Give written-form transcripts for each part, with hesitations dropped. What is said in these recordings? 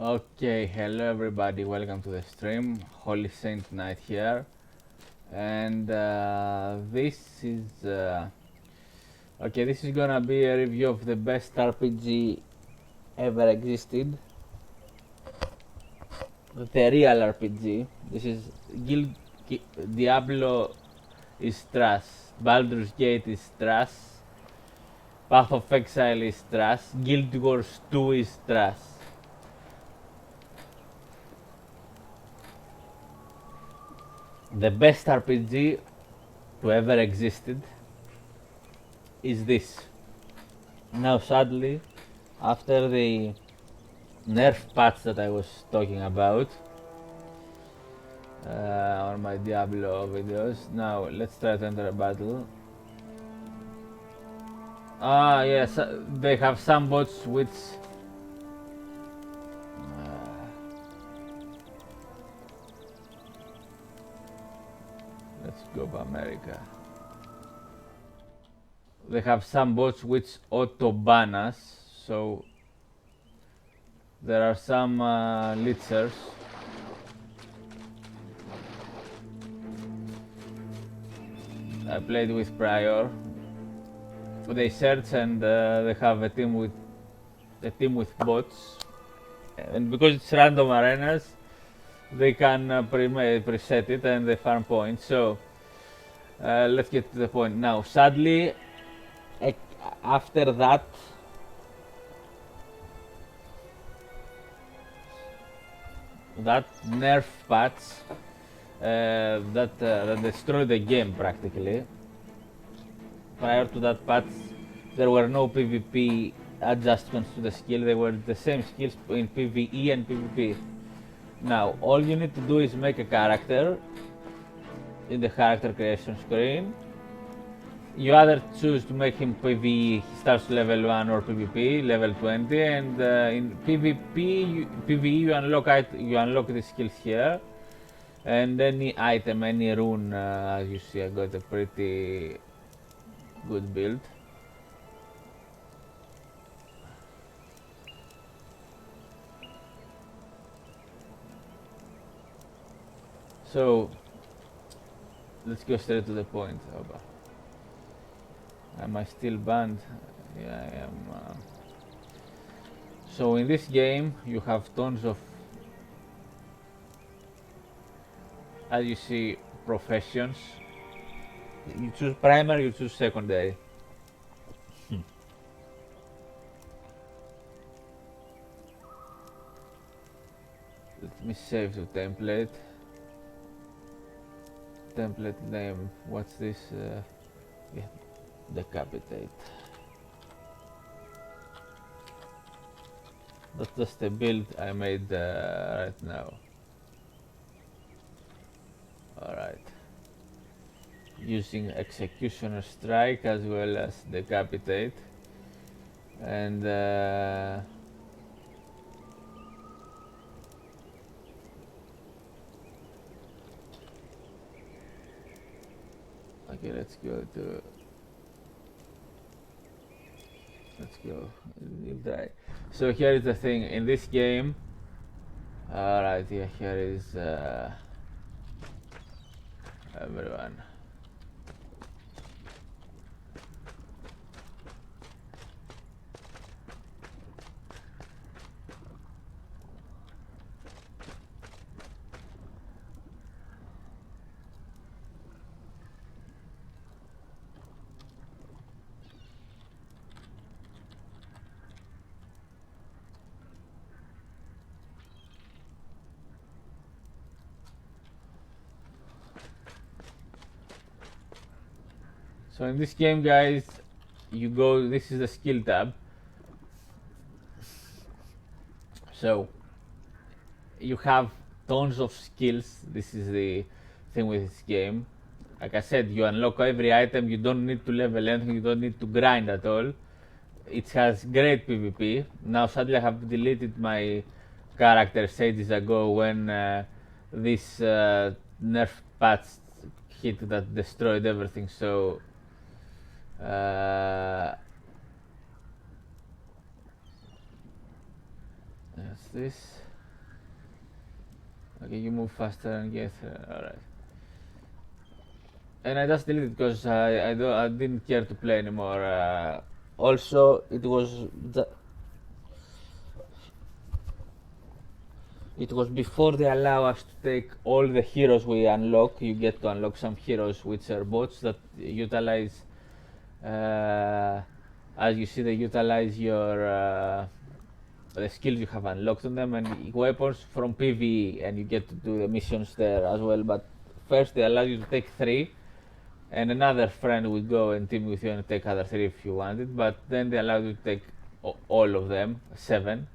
Okay, hello everybody, welcome to the stream. Holy Saint Night here, and this is this is gonna be a review of the best RPG ever existed, the real RPG. This is Diablo is trash, Baldur's Gate is trash, Path of Exile is trash, Guild Wars 2 is trash. The best RPG to ever existed is this. Now, sadly, after the nerf patch that I was talking about on my Diablo videos, now let's try to enter a battle. Yes, they have some bots which let's go to America. They have some bots which auto ban us, so there are some lichers. I played with Prior. They search and they have a team with bots, and because it's random arenas, they can preset it and they farm points. So let's get to the point now. Sadly, after that, nerf patch that destroyed the game practically. Prior to that patch, there were no PvP adjustments to the skill. They were the same skills in PvE and PvP. Now, all you need to do is make a character in the character creation screen. You either choose to make him PvE, he starts level 1, or PvP, level 20, and in PvE you unlock the skills here, and any item, any rune, as you see I got a pretty good build. So let's go straight to the point. Am I still banned? Yeah, I am. So in this game you have tons of, as you see, professions. You choose primary, you choose secondary. Let me save the template. Template name, what's this? Yeah, decapitate. That's just a build I made right now. Alright. Using executioner strike as well as decapitate. And okay, let's go. We'll try. So here is the thing in this game. Alright, yeah, here is everyone. So in this game, guys, you go, this is the skill tab. So you have tons of skills. This is the thing with this game. Like I said, you unlock every item, you don't need to level anything, you don't need to grind at all. It has great PvP. Now sadly I have deleted my character ages ago when this nerf patch hit that destroyed everything, so that's this. Okay, you move faster and get alright. And I just deleted because I didn't care to play anymore. Also, it was before they allow us to take all the heroes we unlock. You get to unlock some heroes which are bots that utilize, as you see, they utilize your the skills you have unlocked on them and weapons from PvE, and you get to do the missions there as well. But first, they allow you to take 3, and another friend will go and team with you and take other 3 if you want it. But then they allow you to take all of them, 7.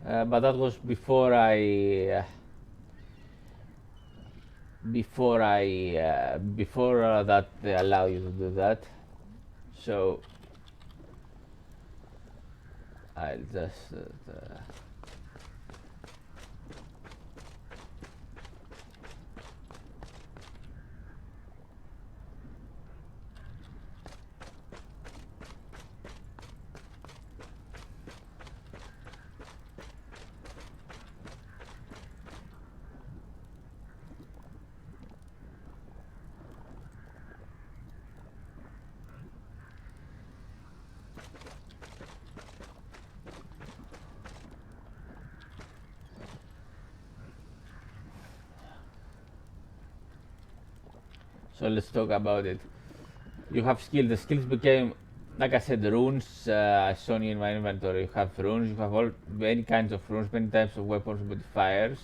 But that was before that they allow you to do that. So I'll just so let's talk about it. You have skills. The skills became, like I said, runes. I shown you in my inventory. You have runes. You have many kinds of runes, many types of weapons, modifiers.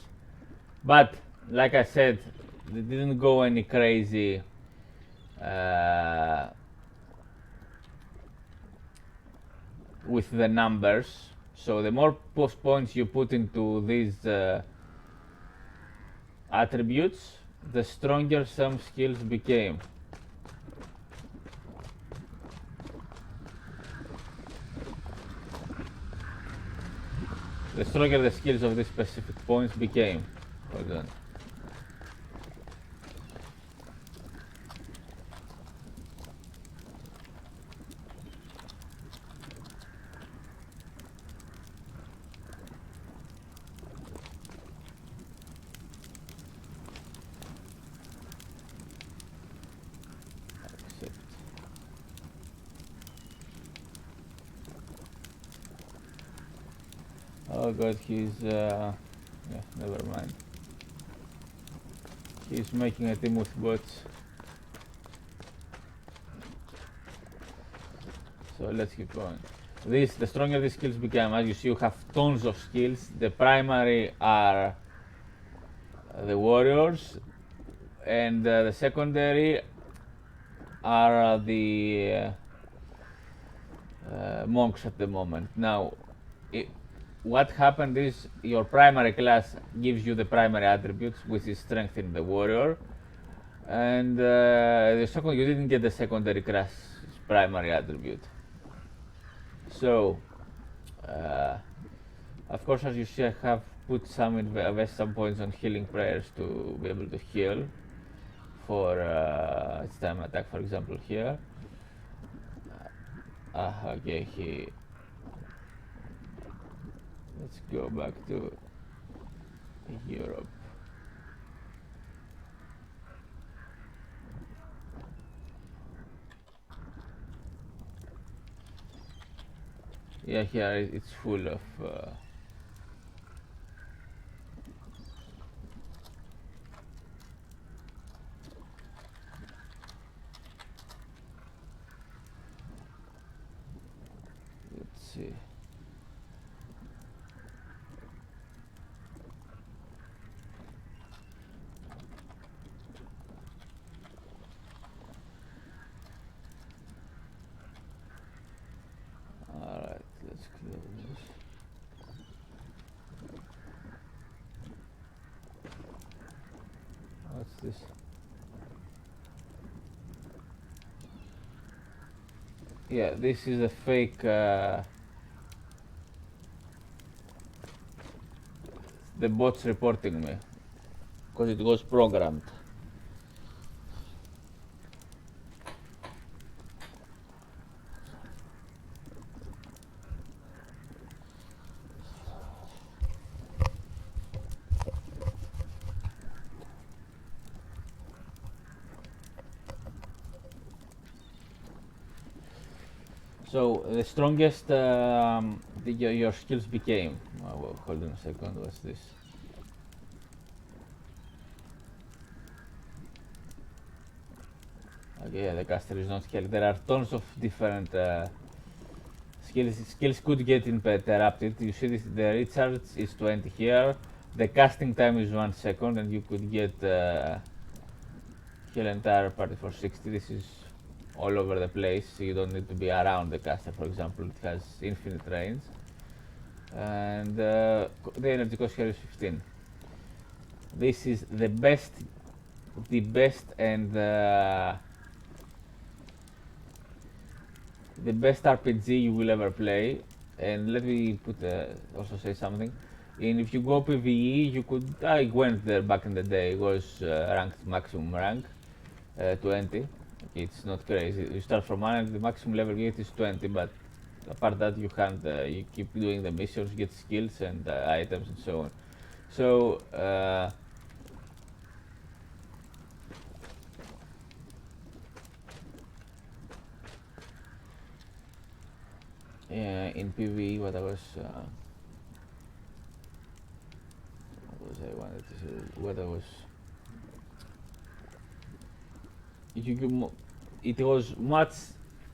But like I said, they didn't go any crazy. With the numbers. So the more post points you put into these attributes, the stronger some skills became. The stronger the skills of these specific points became. Hold on. Oh god, he's yeah, never mind. He's making a team with bots. So let's keep going. The stronger the skills become. As you see, you have tons of skills. The primary are the warriors, and the secondary are the monks at the moment. Now, what happened is your primary class gives you the primary attributes, which is strength in the warrior, and you didn't get the secondary class primary attribute. So, of course, as you see, I have put invest some points on healing prayers to be able to heal for each time attack, for example, here. Okay, let's go back to Europe. Yeah, here it's full of let's see. Alright, let's close this. What's this? Yeah, this is a fake the bot's reporting me because it was programmed. So the strongest your skills became. Well, hold on a second. What's this? Okay, yeah, the caster is not scaling. There are tons of different skills could get interrupted. You see this, the recharge is 20 here. The casting time is 1 second, and you could get heal entire party for 60. This is all over the place. You don't need to be around the caster. For example, it has infinite range, and the energy cost here is 15. This is the best and the best RPG you will ever play. And let me also say something. And if you go PvE, you could. I went there back in the day. It was ranked maximum rank, 20. Okay, it's not crazy. You start from 1 and the maximum level you get is 20. But apart that, you can't. You keep doing the missions, get skills and items and so on. So. In PvE, what I wanted to say, what I was, it was much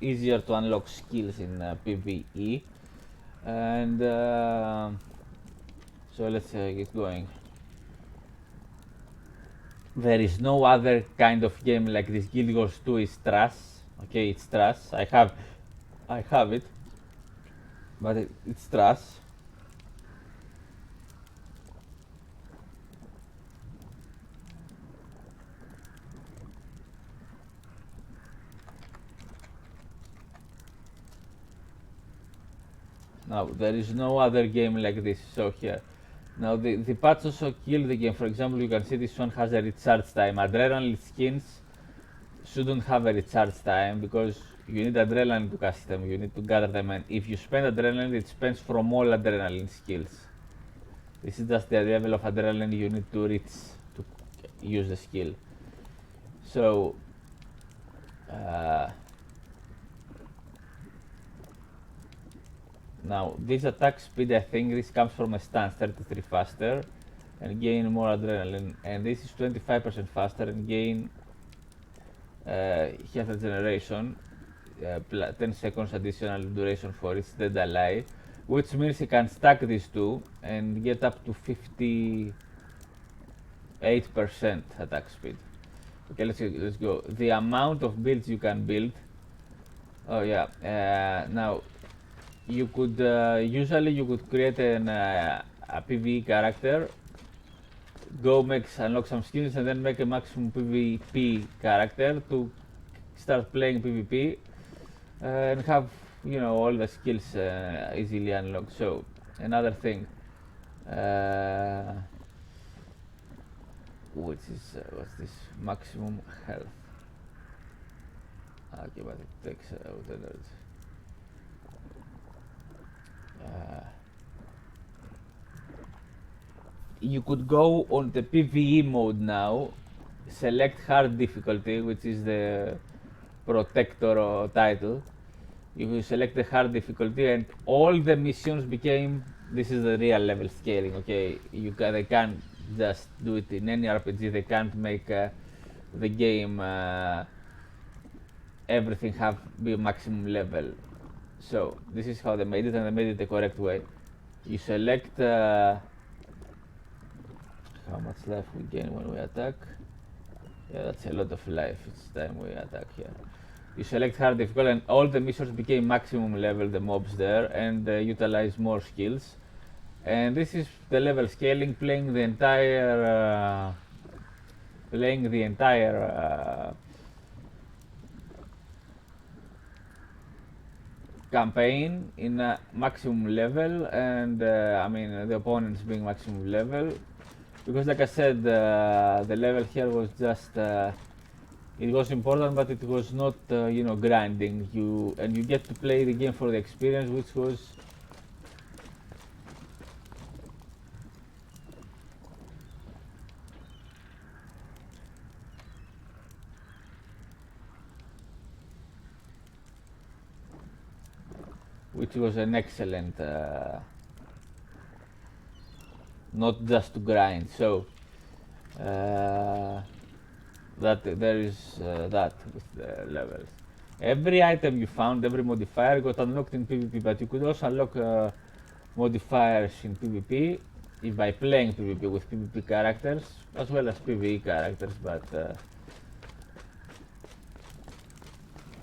easier to unlock skills in PvE, and so let's get going. There is no other kind of game like this. Guild Wars 2 is trash. Okay, it's trash. I have it, but it's trash. Now there is no other game like this. So here, now the patch also killed the game. For example, you can see this one has a recharge time. Adrenaline skins shouldn't have a recharge time because you need adrenaline to cast them. You need to gather them, and if you spend adrenaline, it spends from all adrenaline skills. This is just the level of adrenaline you need to reach to use the skill. So. Now this attack speed, I think this comes from a stance 33 faster and gain more adrenaline, and this is 25% faster and gain health regeneration, 10 seconds additional duration for each dead ally, which means you can stack these two and get up to 58% attack speed. Okay, let's go. The amount of builds you can build. Oh yeah. Now you could usually you could create a PvE character, go unlock some skills, and then make a maximum PvP character to start playing PvP and have all the skills easily unlocked. So another thing, which is what's this maximum health? Okay, but it takes out energy. You could go on the PvE mode now, select hard difficulty, which is the protector title. You select the hard difficulty, and all the missions became. This is the real level scaling. Okay, they can't just do it in any RPG. They can't make the game everything be maximum level. So this is how they made it, and they made it the correct way. You select how much life we gain when we attack. Yeah, that's a lot of life each time we attack here. You select hard difficult, and all the missions became maximum level, the mobs there, and utilize more skills. And this is the level scaling, playing the entire campaign in a maximum level, and I mean the opponents being maximum level, because like I said, the level here was just it was important, but it was not grinding. You get to play the game for the experience, which was which was an excellent, not just to grind. So that there is that with the levels. Every item you found, every modifier got unlocked in PvP, but you could also unlock modifiers in PvP if by playing PvP with PvP characters as well as PvE characters, but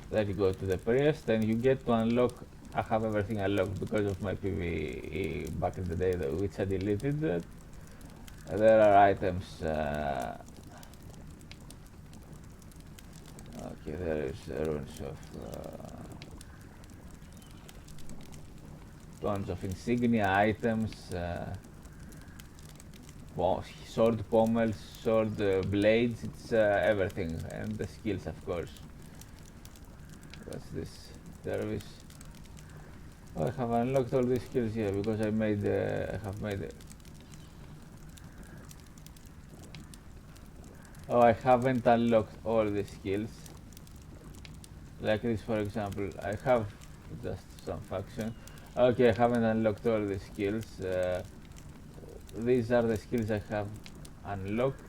then you go to the priest and you get to unlock. I have everything unlocked because of my PvE back in the day, which I deleted. There are items. Okay, there is runes of tons of insignia items, sword pommels, sword blades. It's everything, and the skills, of course. What's this? Service. Oh, I have unlocked all these skills here because I made. I have made. Oh, I haven't unlocked all the skills. Like this, for example, I have just some faction. Okay, I haven't unlocked all the skills. These are the skills I have unlocked.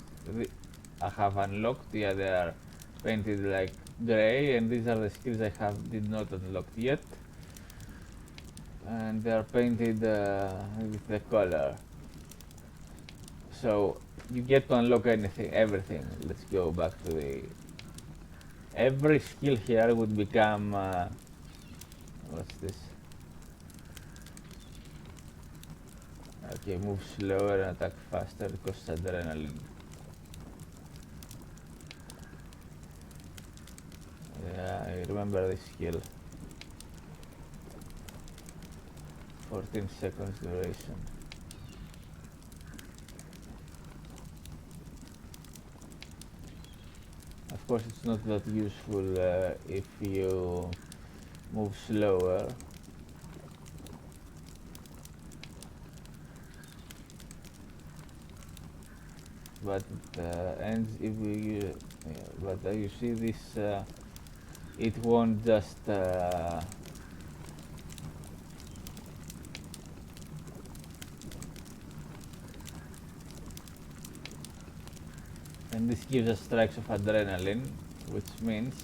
Yeah, they are painted like gray, and these are the skills I did not unlock yet, and they are painted with the color. So you get to unlock everything. Let's go back to the. Every skill here would become. What's this? Okay, move slower and attack faster because adrenaline. Yeah, I remember this skill. 14 seconds duration. Of course, it's not that useful if you move slower. But it ends if you but you see this, it won't just and this gives us strikes of adrenaline, which means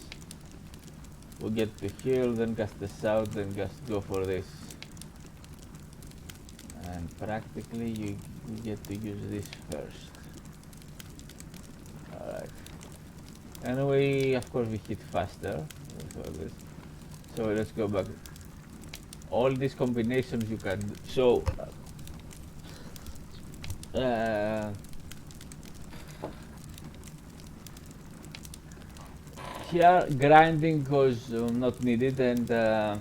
we get to heal, then cast this out, then just go for this, and practically you get to use this first. Alright, and of course we hit faster for this. So let's go back. All these combinations you can so here grinding was not needed, and I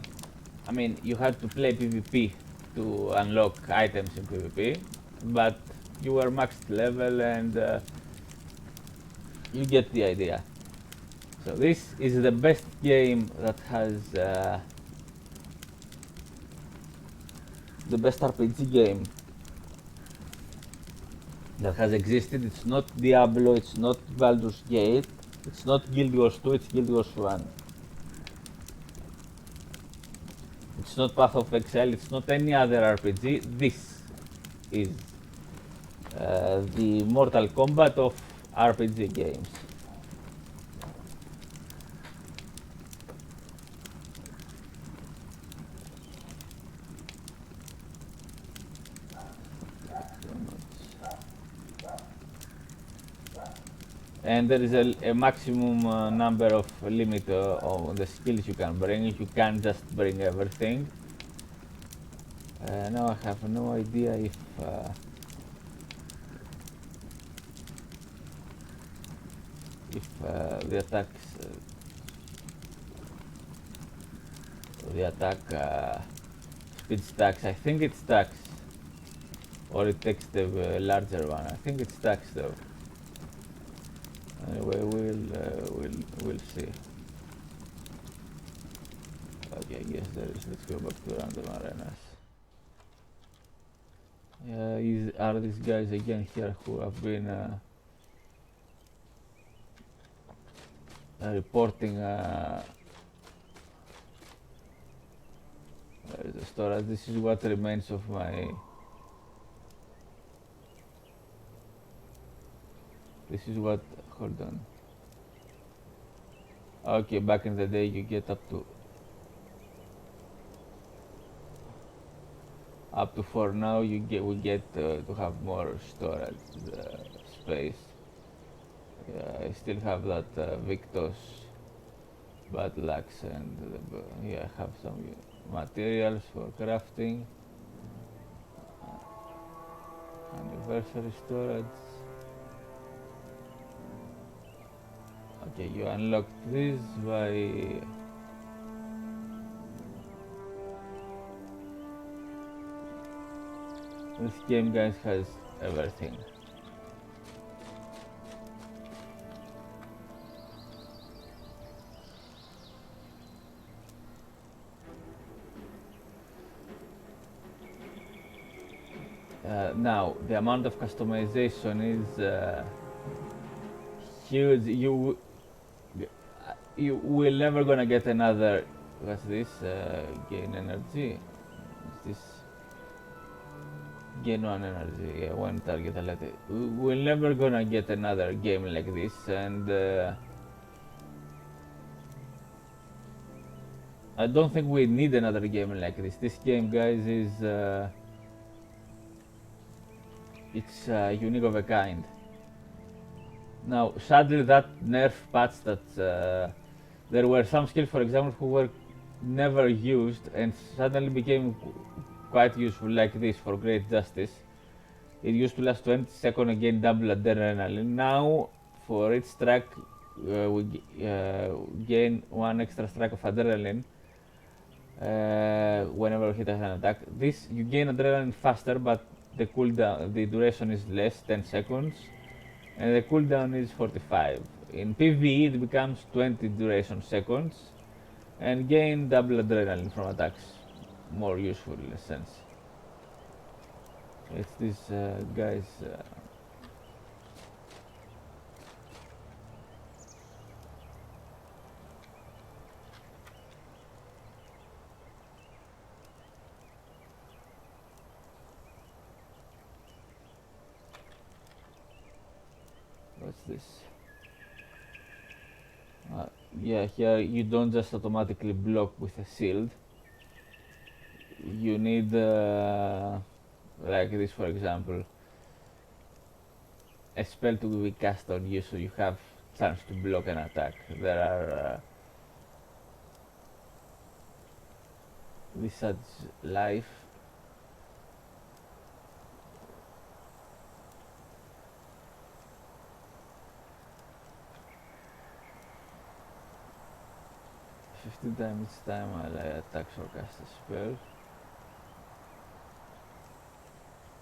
mean you had to play PvP to unlock items in PvP, but you were maxed level and you get the idea. So this is the best game that has the best RPG game that has existed. It's not Diablo, it's not Baldur's Gate, it's not Guild Wars 2, it's Guild Wars 1. It's not Path of Exile, it's not any other RPG. This is the Mortal Kombat of RPG games. And there is a maximum number of limit of the skills you can bring. You can't just bring everything. Now I have no idea if the attack speed stacks. I think it stacks, or it takes the larger one. I think it stacks though. Anyway, we'll see. Okay, I guess there is. Let's go back to random arenas. Are these guys again here who have been reporting? Where is the storage. This is what remains of my... This is what... Hold on. Okay, back in the day you get up to 4. Now we get to have more storage space. I still have that Victus battle axe, and yeah, I have some materials for crafting. Anniversary storage. Okay, you unlock this by this game, guys, has everything. Now the amount of customization is huge. You will never gonna get another. What's this? Gain energy. Is this gain 1 energy? Yeah, 1 target alert. We're never gonna get another game like this, and I don't think we need another game like this. This game, guys, is it's unique of a kind. Now, sadly, that nerf patch that there were some skills, for example, who were never used and suddenly became quite useful, like this for Great Justice. It used to last 20 seconds and gain double adrenaline. Now, for each strike, we gain 1 extra strike of adrenaline whenever we hit an attack. This, you gain adrenaline faster, but the cooldown, the duration is less, 10 seconds, and the cooldown is 45. In PvE, it becomes 20 duration seconds, and gain double adrenaline from attacks. More useful in a sense. It's this guys. What's this? Yeah, here you don't just automatically block with a shield. You need like this, for example, a spell to be cast on you, so you have chance to block an attack. There are this adds life. Times each time ally attacks or cast a spell.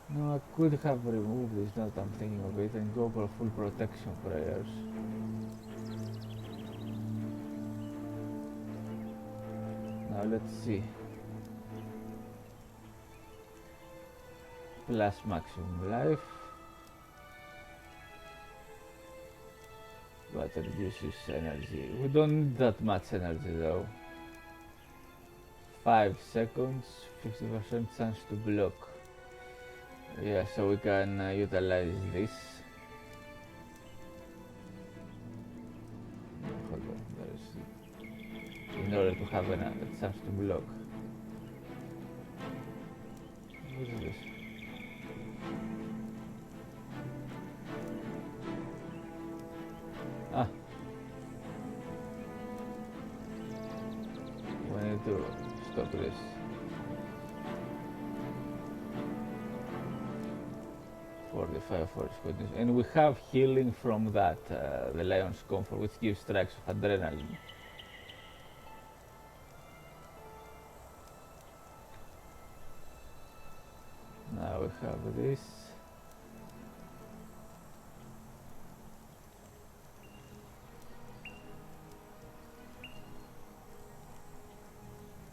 No, I could have removed this, now that I'm thinking of it, and go for full protection prayers. Now let's see. Plus maximum life. But it reduces energy. We don't need that much energy though. 5 seconds, 50% chance to block. Yeah, so we can utilize this. Hold on, there is, in order to have a chance to block. What is this? Ah. We need to stop this. For the fire force goodness. And we have healing from that, the Lion's Comfort, which gives strikes of adrenaline. Now we have this.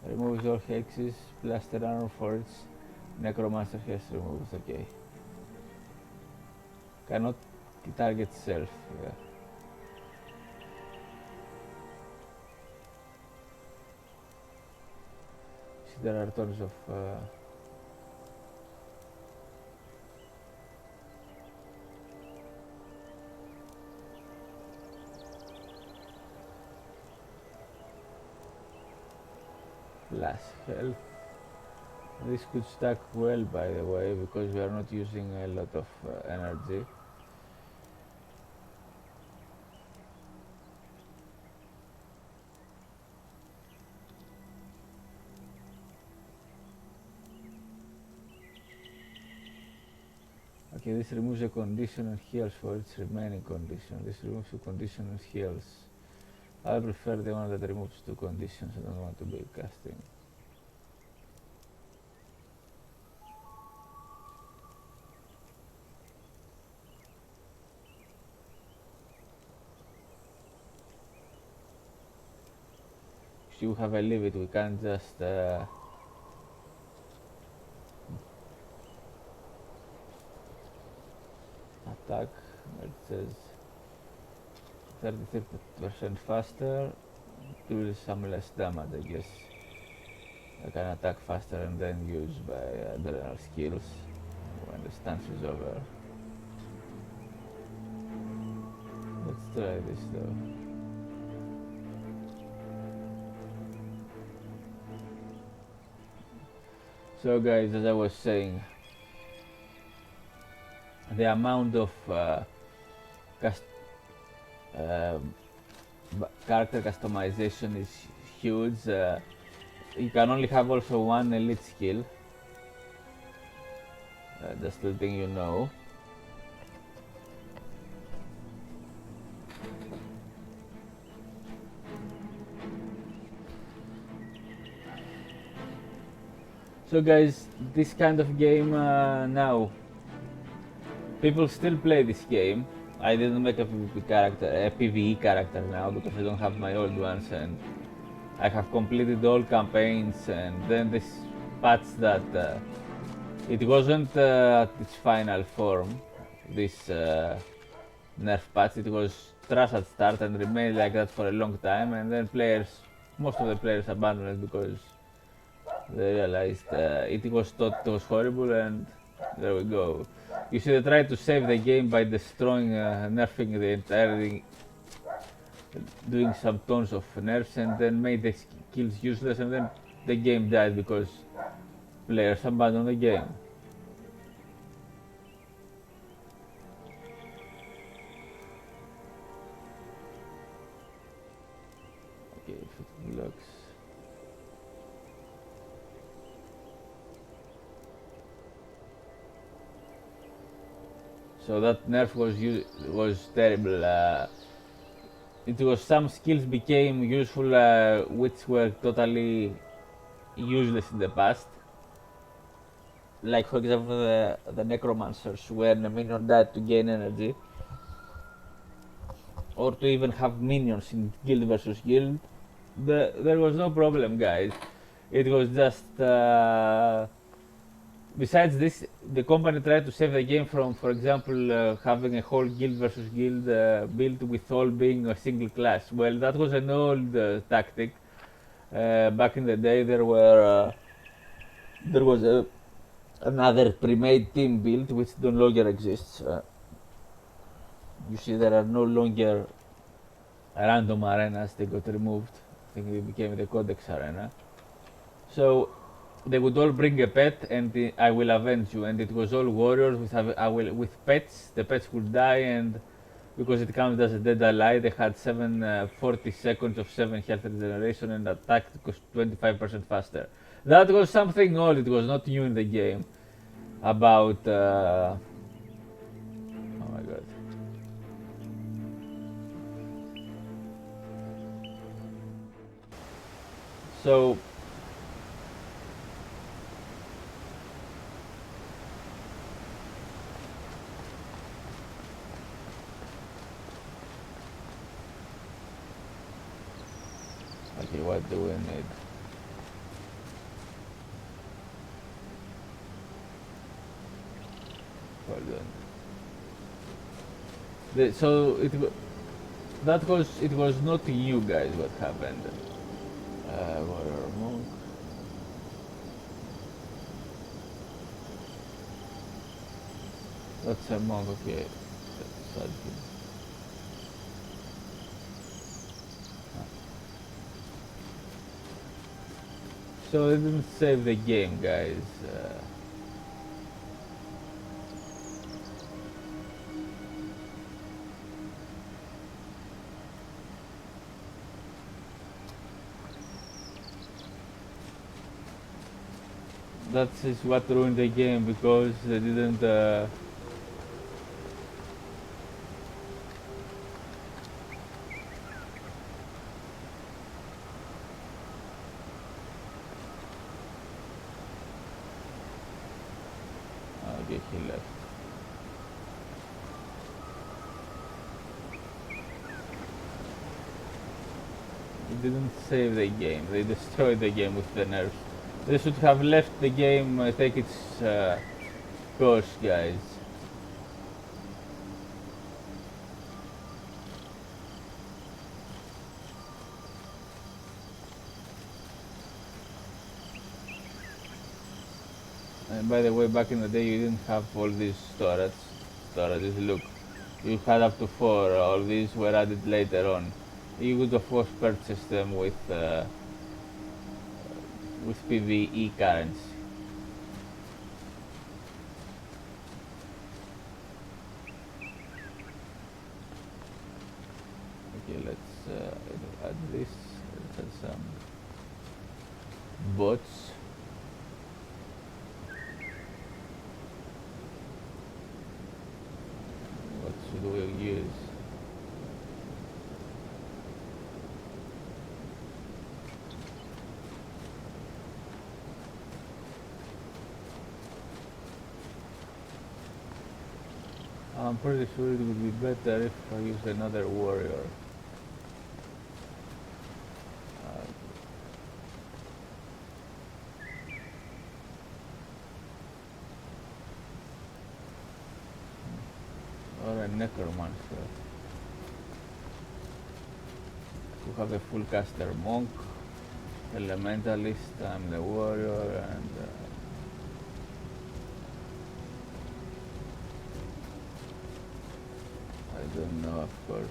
Removes all hexes, plaster armor for its necromancer has removed, okay. Cannot target self, yeah. See, there are tons of plus health. This could stack well, by the way, because we are not using a lot of energy. Okay, this removes a condition and heals for its remaining condition. This removes a condition and heals. I prefer the one that removes two conditions. I don't want to be casting. If you have a limit, we can't just attack. It says 33% faster, deals some less damage, I guess. I can attack faster and then use my adrenal skills when the stance is over. Let's try this though. So guys, as I was saying, the amount of character customization is huge. You can only have also one elite skill, just letting you know. So guys, this kind of game now, people still play this game. I didn't make a PvP character, a PvE character now because I don't have my old ones, and I have completed all campaigns. And then this patch that it wasn't at its final form, this nerf patch. It was trash at start and remained like that for a long time, and then most of the players abandoned it because they realized it was thought it was horrible, and there we go. You see, they tried to save the game by destroying, nerfing the entire thing, doing some tons of nerfs, and then made the skills useless, and then the game died because players abandoned the game. Okay, if it blocks. So that nerf was terrible. It was some skills became useful, which were totally useless in the past. Like for example, the necromancers, when a minion died to gain energy, or to even have minions in guild versus guild. There was no problem, guys. It was just. Besides this, the company tried to save the game from, for example, having a whole guild versus guild build with all being a single class. Well, that was an old tactic. Back in the day, there was another pre-made team build which no longer exists. You see, there are no longer random arenas. They got removed. I think it became the Codex arena. So they would all bring a pet, and I will avenge you. And it was all warriors with pets. The pets would die, and because it counts as a dead ally, they had 40 seconds of 7 health regeneration, and attack was 25% faster. That was something old. It was not new in the game. About oh my god. So okay, what do we need? Hold on. So it was not new, guys. What happened? Warrior monk. That's a monk, okay. Let's add him. So I didn't save the game, guys. That is what ruined the game because they didn't. Okay, he left. They didn't save the game. They destroyed the game with the nerfs. They should have left the game take its course, guys. And by the way, back in the day, you didn't have all these storages. Look, you had up to 4. All these were added later on. You would of course purchase them with PVE currency. Okay, let's add this. Let's add some bots. What should we use? I'm pretty sure it would be better if I used another warrior. Or a necromancer. To have a full caster monk, elementalist, I'm the warrior, and I don't know, of course.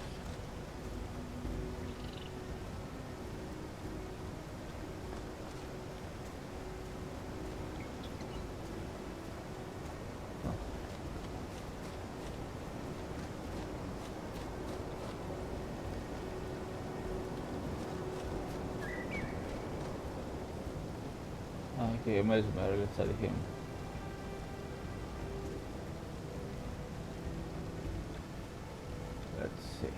Okay, Mesmer, let's add him. Let's see.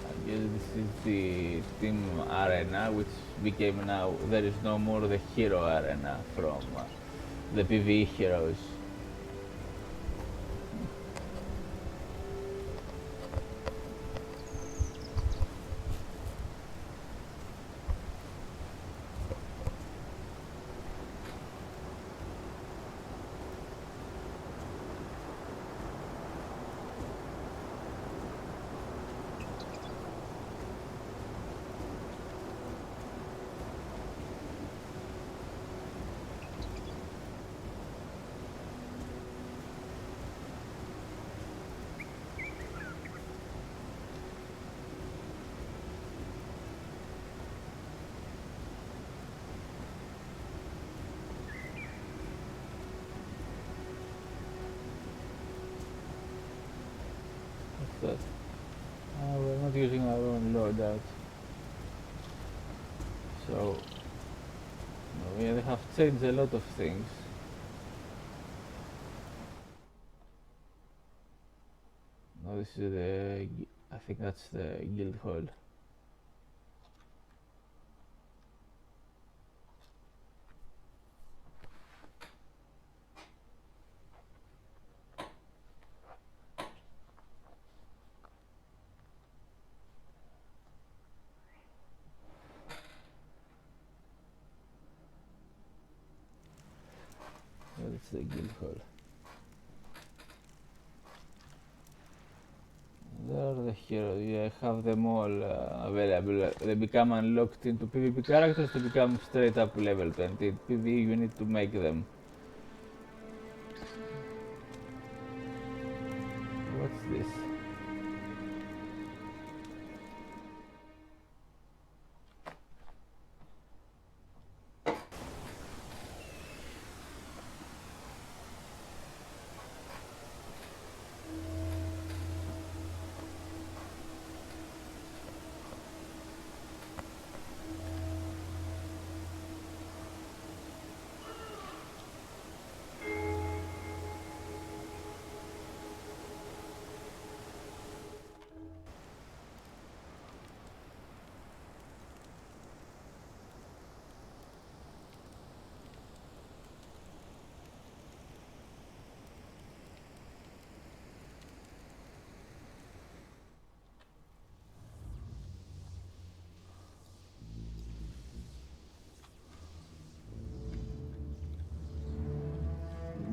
I guess this is the team arena, which became now, there is no more the hero arena from the PvE heroes. What's that? We're not using our own loadout. So, we have changed a lot of things. Now this is I think that's the guild hall. That's the guild hall. heroes. Yeah, I have them all available. They become unlocked into PvP characters to become straight up level 20. In PvE you need to make them. What's this?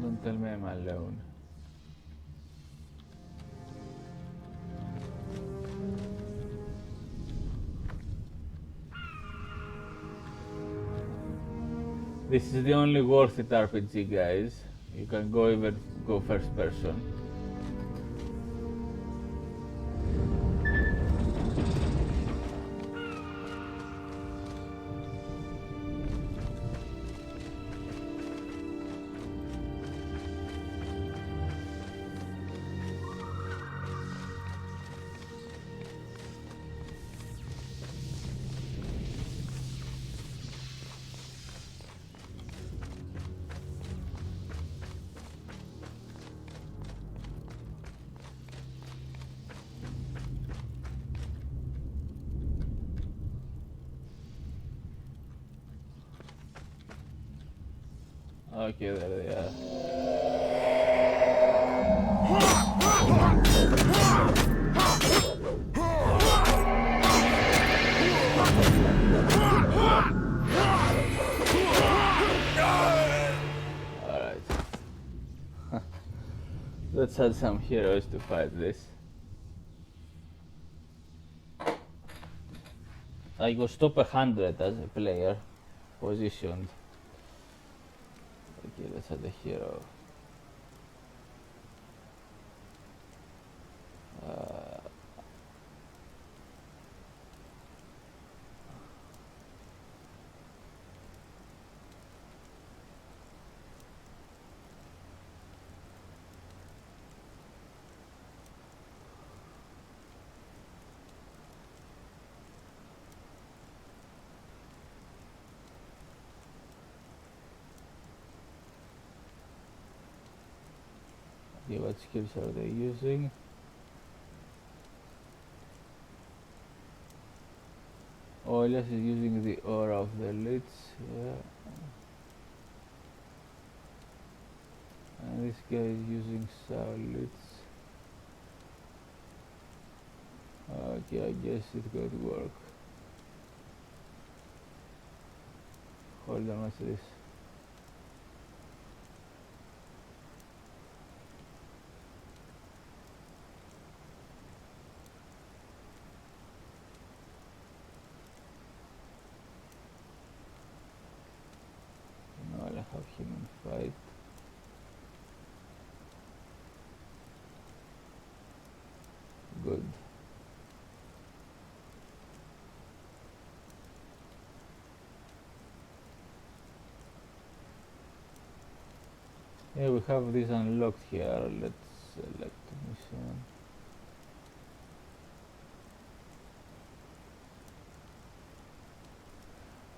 Don't tell me I'm alone. This is the only worth it RPG, guys. You can even go first person. Okay, there they are. Alright. Let's add some heroes to fight this. I was top 100 as a player, positioned. Okay, let's add a hero. Okay, what skills are they using? Olias is using the aura of the Lich, yeah. And this guy is using Soul Lich. Okay, I guess it could work. Hold on, what's this? No, I'll have him in fight. Good. Yeah, we have this unlocked here. Let's select mission.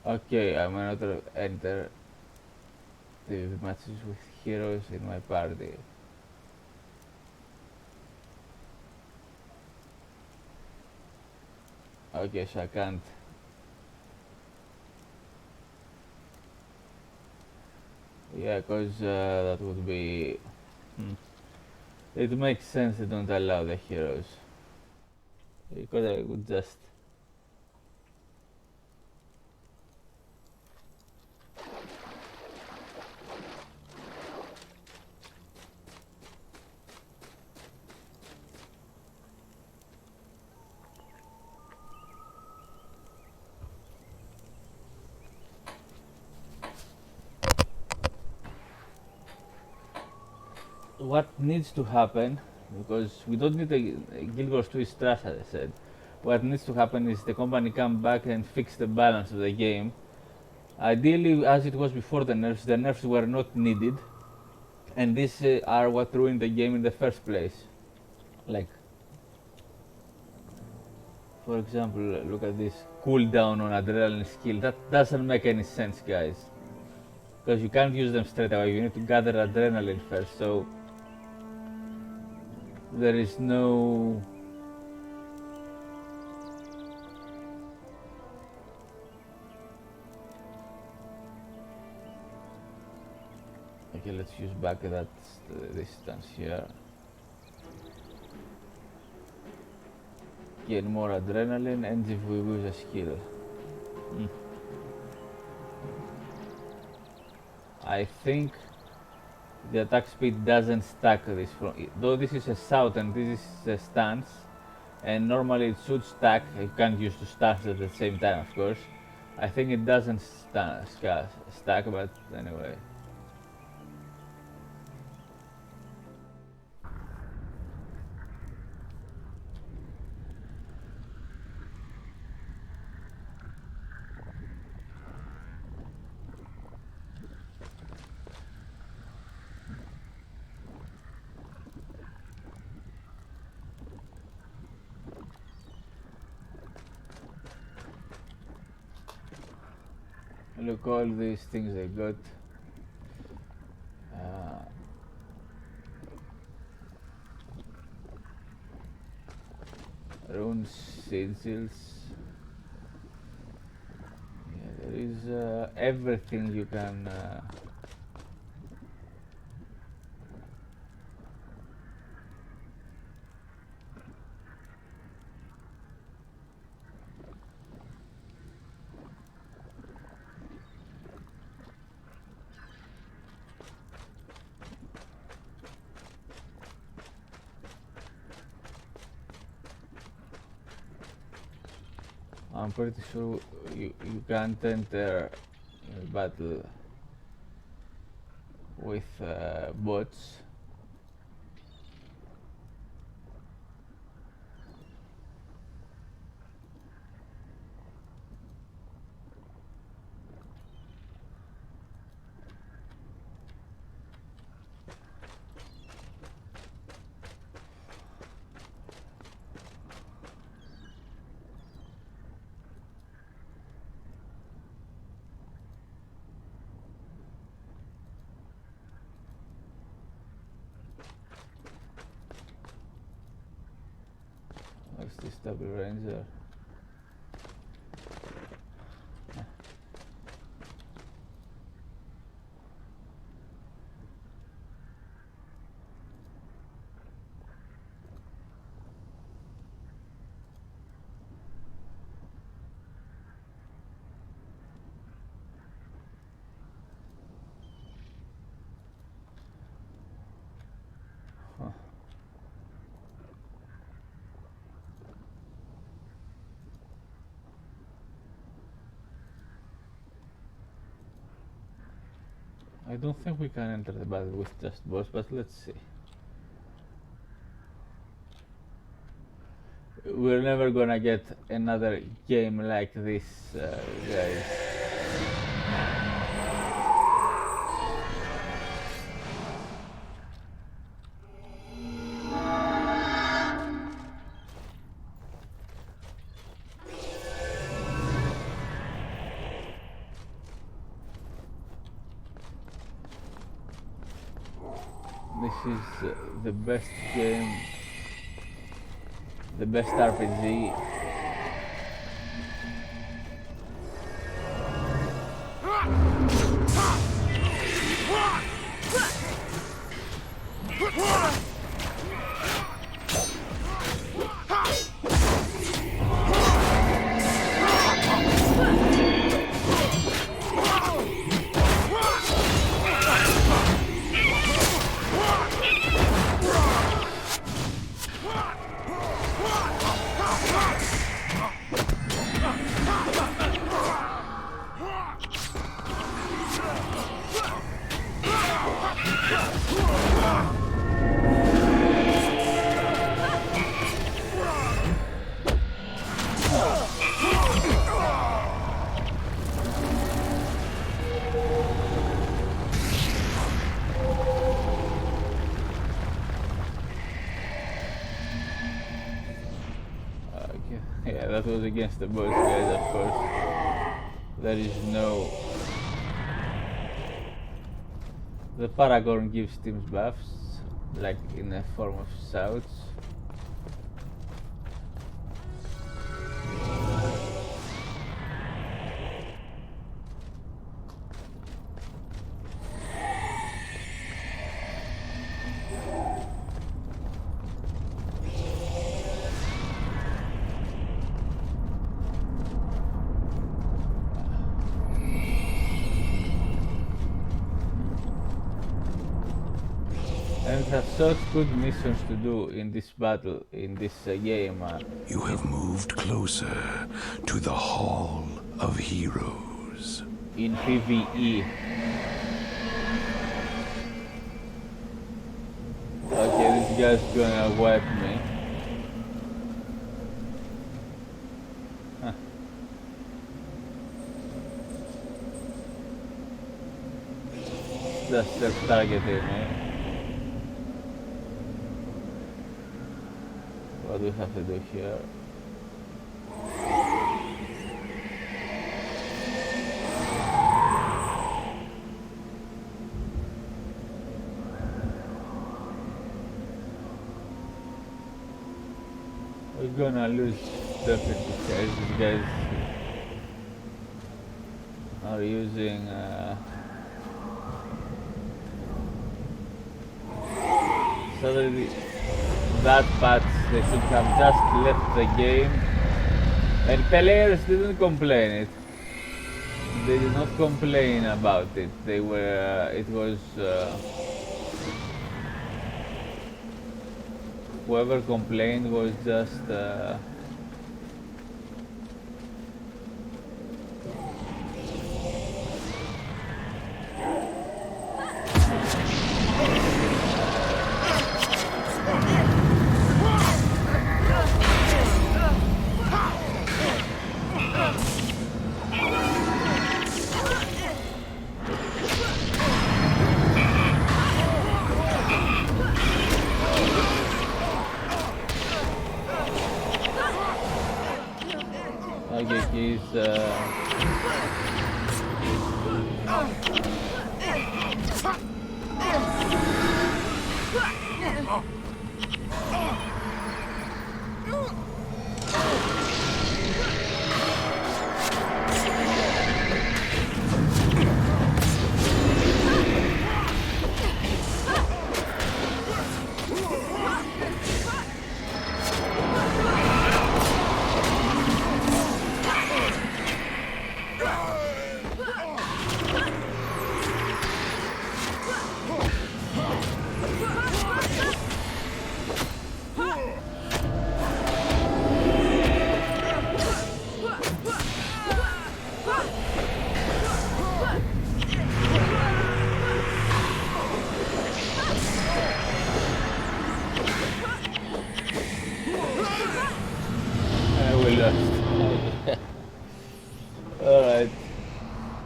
Okay, I'm gonna enter the matches with heroes in my party. Okay, so I can't. Yeah, because that would be. It makes sense they don't allow the heroes. Because I would just. what needs to happen, because we don't need a Guild Wars 2 is trash, as I said. What needs to happen is the company come back and fix the balance of the game. Ideally, as it was before the nerfs were not needed, and these are what ruined the game in the first place. Like, for example, look at this cooldown on adrenaline skill. That doesn't make any sense, guys. Because you can't use them straight away, you need to gather adrenaline first, so there is no... Okay, let's use back that distance here. Gain more adrenaline, and if we use a skill. I think the attack speed doesn't stack this, though this is a shout and this is a stance, and normally it should stack. You can't use two stances at the same time, of course. I think it doesn't stack, but anyway. Look, all these things I got. Rune sigils. Yeah, there is everything you can. I'm pretty sure you can't enter a battle with bots. What's this double ranger? I don't think we can enter the battle with just boss, but let's see. We're never gonna get another game like this, guys. This is the best game, the best RPG. Yeah, that was against the boss guys, of course. There is no... The Paragon gives teams buffs, like in a form of shouts. And it has such good missions to do in this battle, in this game. You have moved closer to the Hall of Heroes. In PvE. Okay, this guy's gonna wipe me. Huh. Just self-targeting me. What do we have to do here? We're gonna lose definitely because these guys are using suddenly that patch they should have just left the game, and players didn't complain it. They did not complain about it. They were it was whoever complained was just okay, he's we lost. Alright.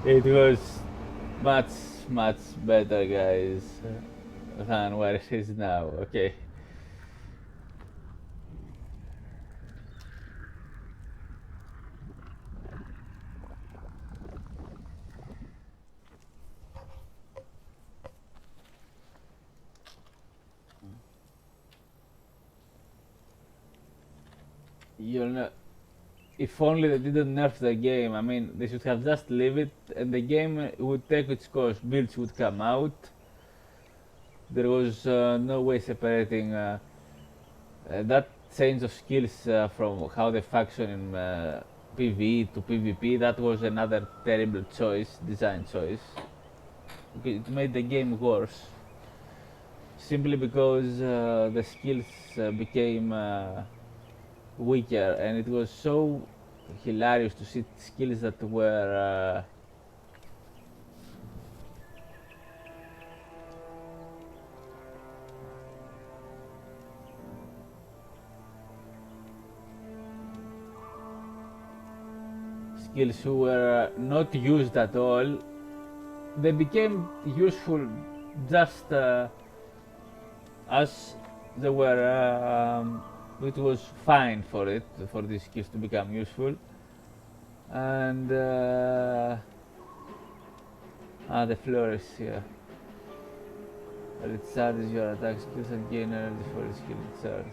It was much better, guys, than where it is now. Okay. You know, if only they didn't nerf the game. I mean, they should have just leave it, and the game would take its course. Builds would come out. There was no way separating that change of skills from how they function in PvE to PvP. That was another terrible choice, design choice. It made the game worse. Simply because the skills became weaker, and it was so hilarious to see skills that were skills who were not used at all. They became useful just as they were It was fine for it, for these skills to become useful. And the flourish here. Recharges your attack skills and gain energy for the skill recharge.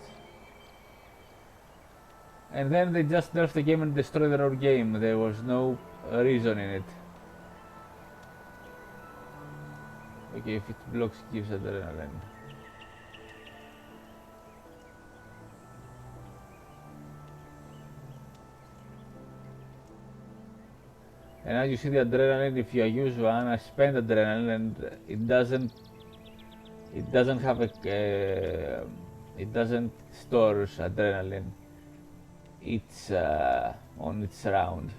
And then they just nerfed the game and destroyed their own game. There was no reason in it. Okay, if it blocks, gives adrenaline. And as you see the adrenaline, if you use one, I spend adrenaline and it doesn't have a, it doesn't store adrenaline. It's on its round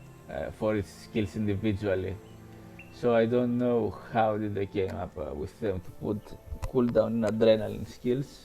for its skills individually. So I don't know how did they came up with them to put cooldown adrenaline skills.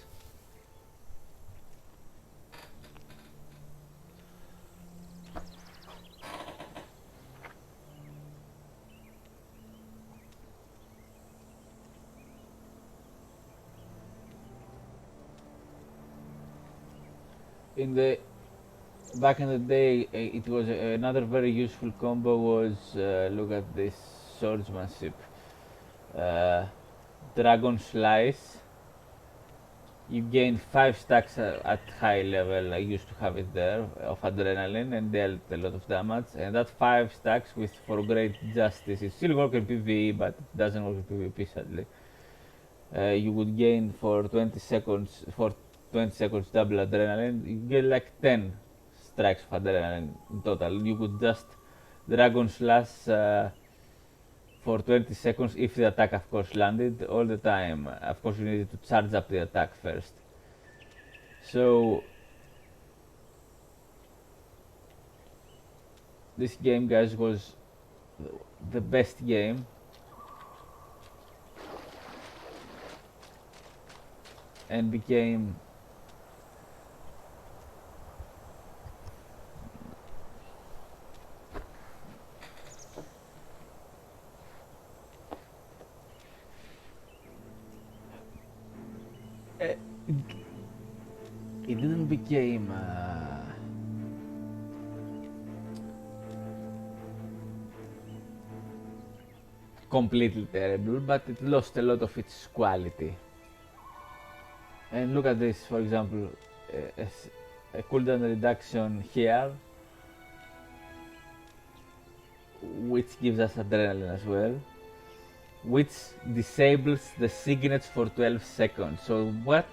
Back in the day, it was another very useful combo was look at this swordsmanship, dragon slice. You gain 5 stacks at high level. I used to have it there of adrenaline and dealt a lot of damage. And that 5 stacks with for great justice. It still works in PvE, but it doesn't work in PvP sadly. You would gain for 20 seconds double adrenaline. You get like 10 strikes of adrenaline in total. You could just dragon slash for 20 seconds if the attack of course landed all the time. Of course you needed to charge up the attack first. So this game, guys, was the best game. And became it didn't became completely terrible, but it lost a lot of its quality. And look at this, for example, a cooldown reduction here, which gives us adrenaline as well, which disables the signets for 12 seconds. So what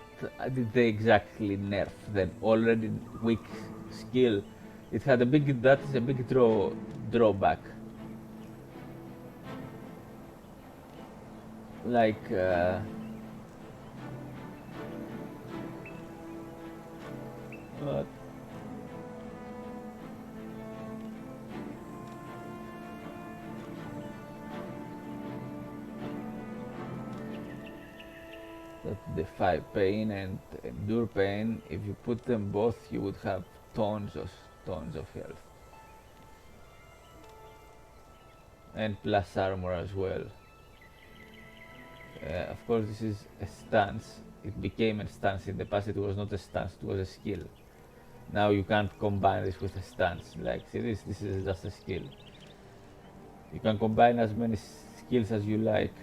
did they exactly nerf then? Already weak skill. It had that is a big drawback. Like what? That defy pain and endure pain. If you put them both, you would have tons of health, and plus armor as well. Of course, this is a stance. It became a stance in the past. It was not a stance. It was a skill. Now you can't combine this with a stance. Like, see this? This is just a skill. You can combine as many skills as you like.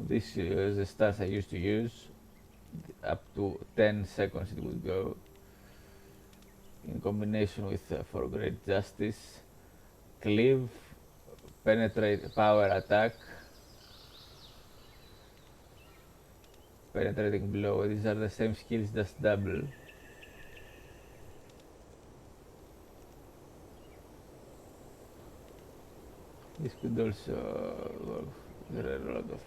This is the stats I used to use. Up to 10 seconds it would go. In combination with for great justice, cleave, penetrate, power attack, penetrating blow. These are the same skills, just double. This could also work. There are a lot of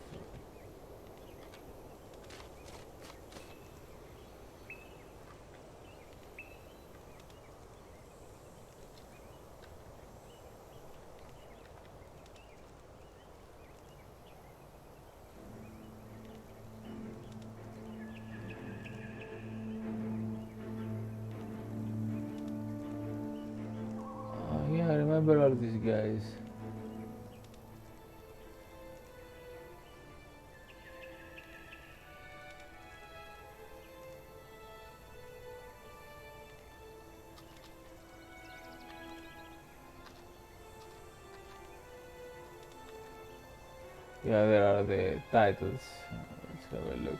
yeah, I remember all these guys. Yeah, there are the titles. Let's have a look.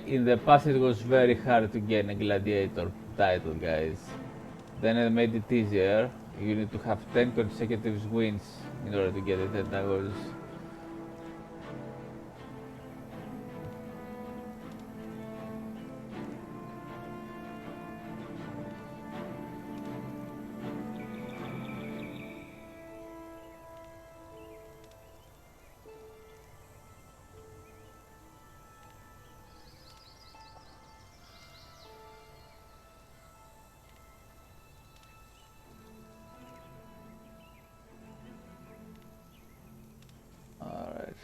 In the past it was very hard to get a gladiator title, guys. Then I made it easier. You need to have 10 consecutive wins in order to get it, and that was alright.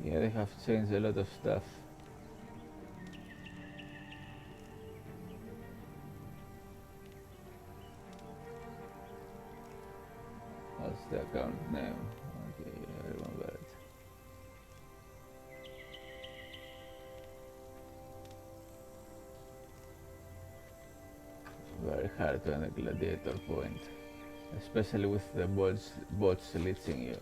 Yeah, they have changed a lot of stuff. What's the account name? Okay, I remember it. Very hard to earn a gladiator point, especially with the bots leeching you.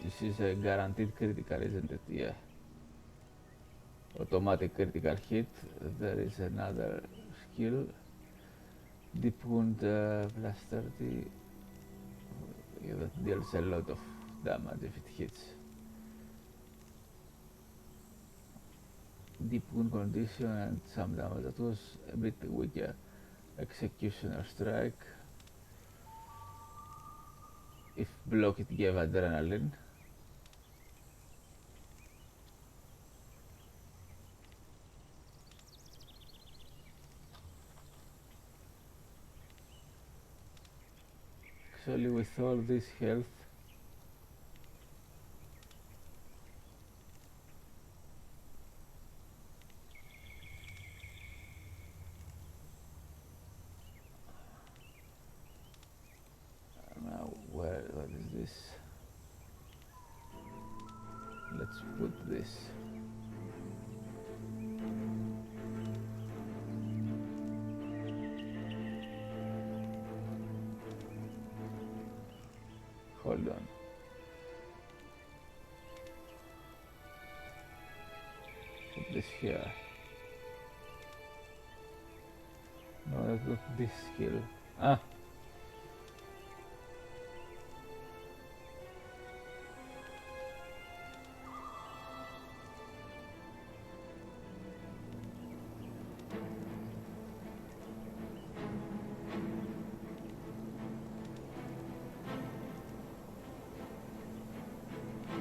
This is a guaranteed critical, isn't it? Yeah. Automatic critical hit. There is another skill. Deep wound plus 30. Yeah, that deals a lot of damage if it hits. Deep wound condition and some damage. That was a bit weaker. Executioner strike. If block, it gave adrenaline. Actually, with all this health, now what is this? Let's put this. Hold on. Put this here. No, that's not this skill. Ah!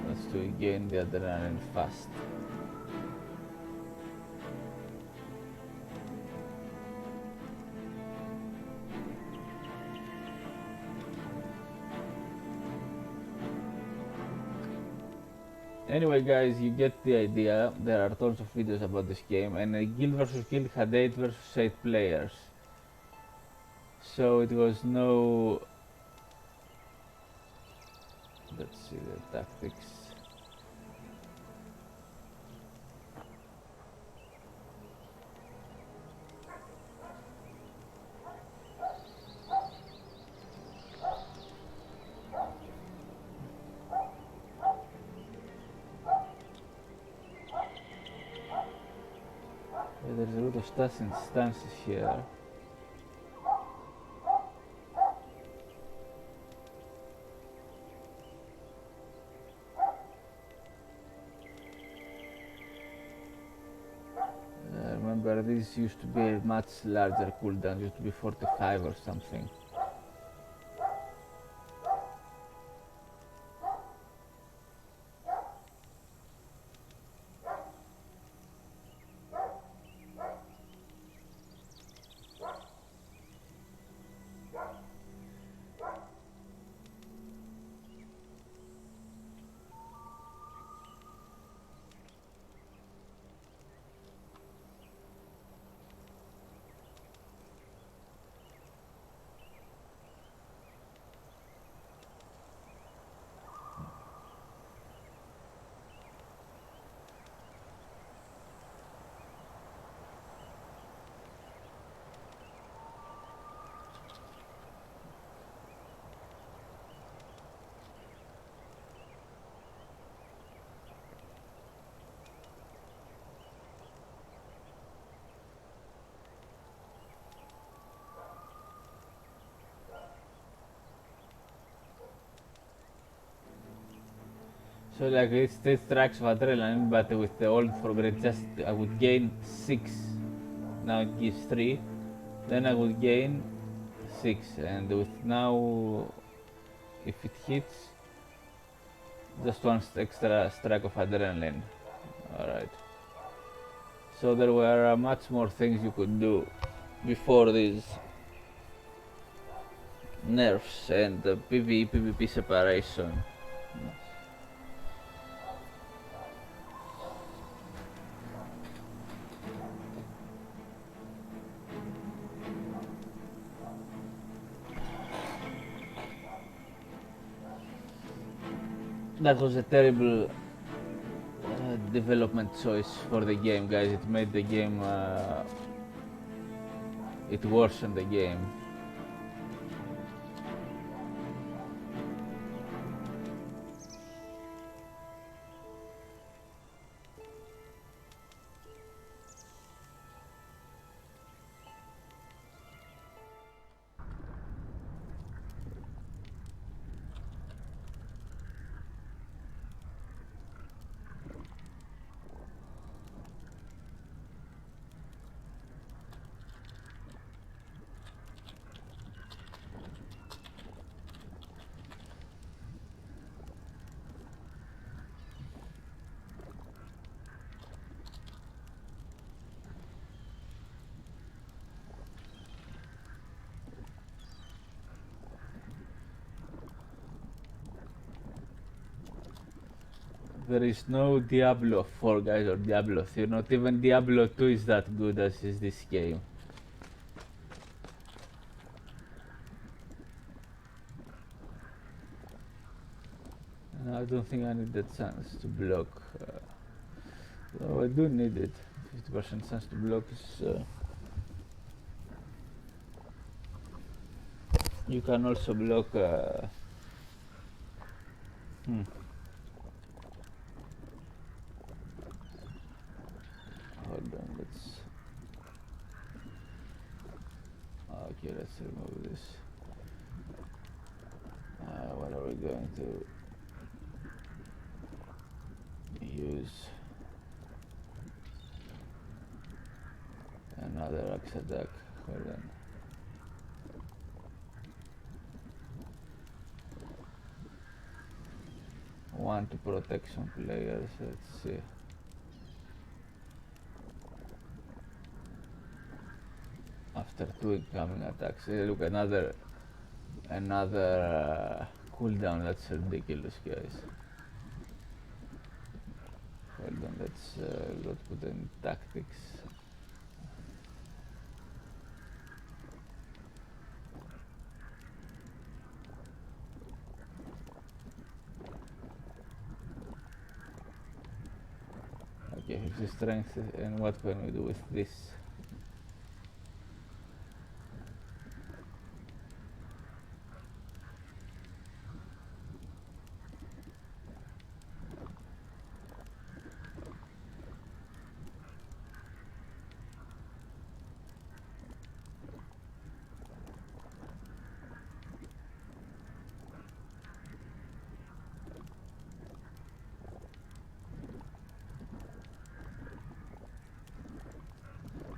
That's to gain the adrenaline fast. Anyway, guys, you get the idea. There are tons of videos about this game, and Guild vs Guild had 8 versus 8 players. So it was no... Let's see the tactics. Yeah, there's a lot of stances here. remember this used to be a much larger cooldown, used to be 45 or something. So like it's three tracks of adrenaline, but with the old prograde, just I would gain 6. Now it gives 3. Then I would gain 6, and with now, if it hits, just one extra strike of adrenaline. Alright. So there were much more things you could do before these nerfs and PvE PvP separation. That was a terrible development choice for the game, guys. It made the game, it worsened the game. There is no Diablo 4, guys, or Diablo 3. Not even Diablo 2 is that good as is this game. And I don't think I need the chance to block. Though I do need it. 50% chance to block is... you can also block... Hold on, let's... Okay, let's remove this. What are we going to use? Another axe attack. Hold on. One to protect some players. Let's see. After 2 incoming attacks. Look, another cooldown. That's ridiculous, guys. Hold on, let's put in tactics. Okay, 50 strength, and what can we do with this?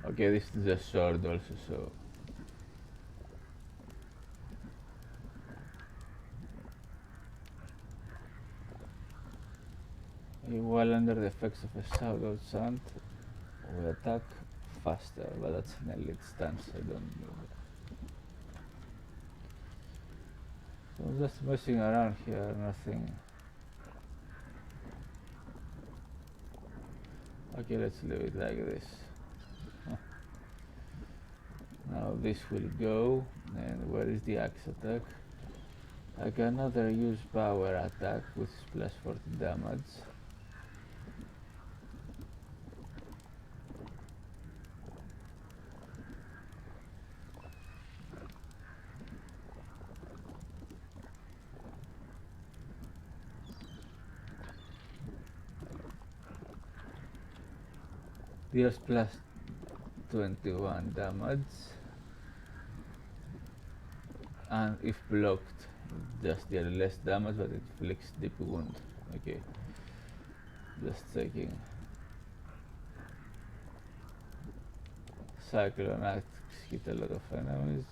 Okay, this is a sword also, so. While under the effects of a shadow chant, we attack faster, but that's an elite stance, I don't know. So I'm just messing around here, nothing. Okay, let's leave it like this. Now this will go, and where is the axe attack? I can either use power attack, which is plus 40 damage. Deals plus 21 damage, and if blocked, just deal less damage, but it inflicts deep wound. Okay, just checking. Cyclone axe hit a lot of enemies.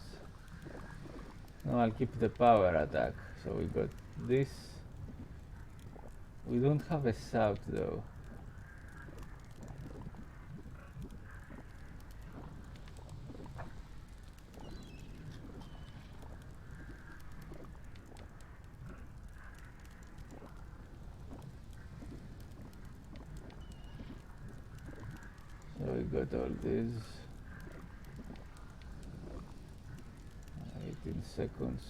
Now I'll keep the power attack. So we got this. We don't have a shout though. So we got all these. 18 seconds.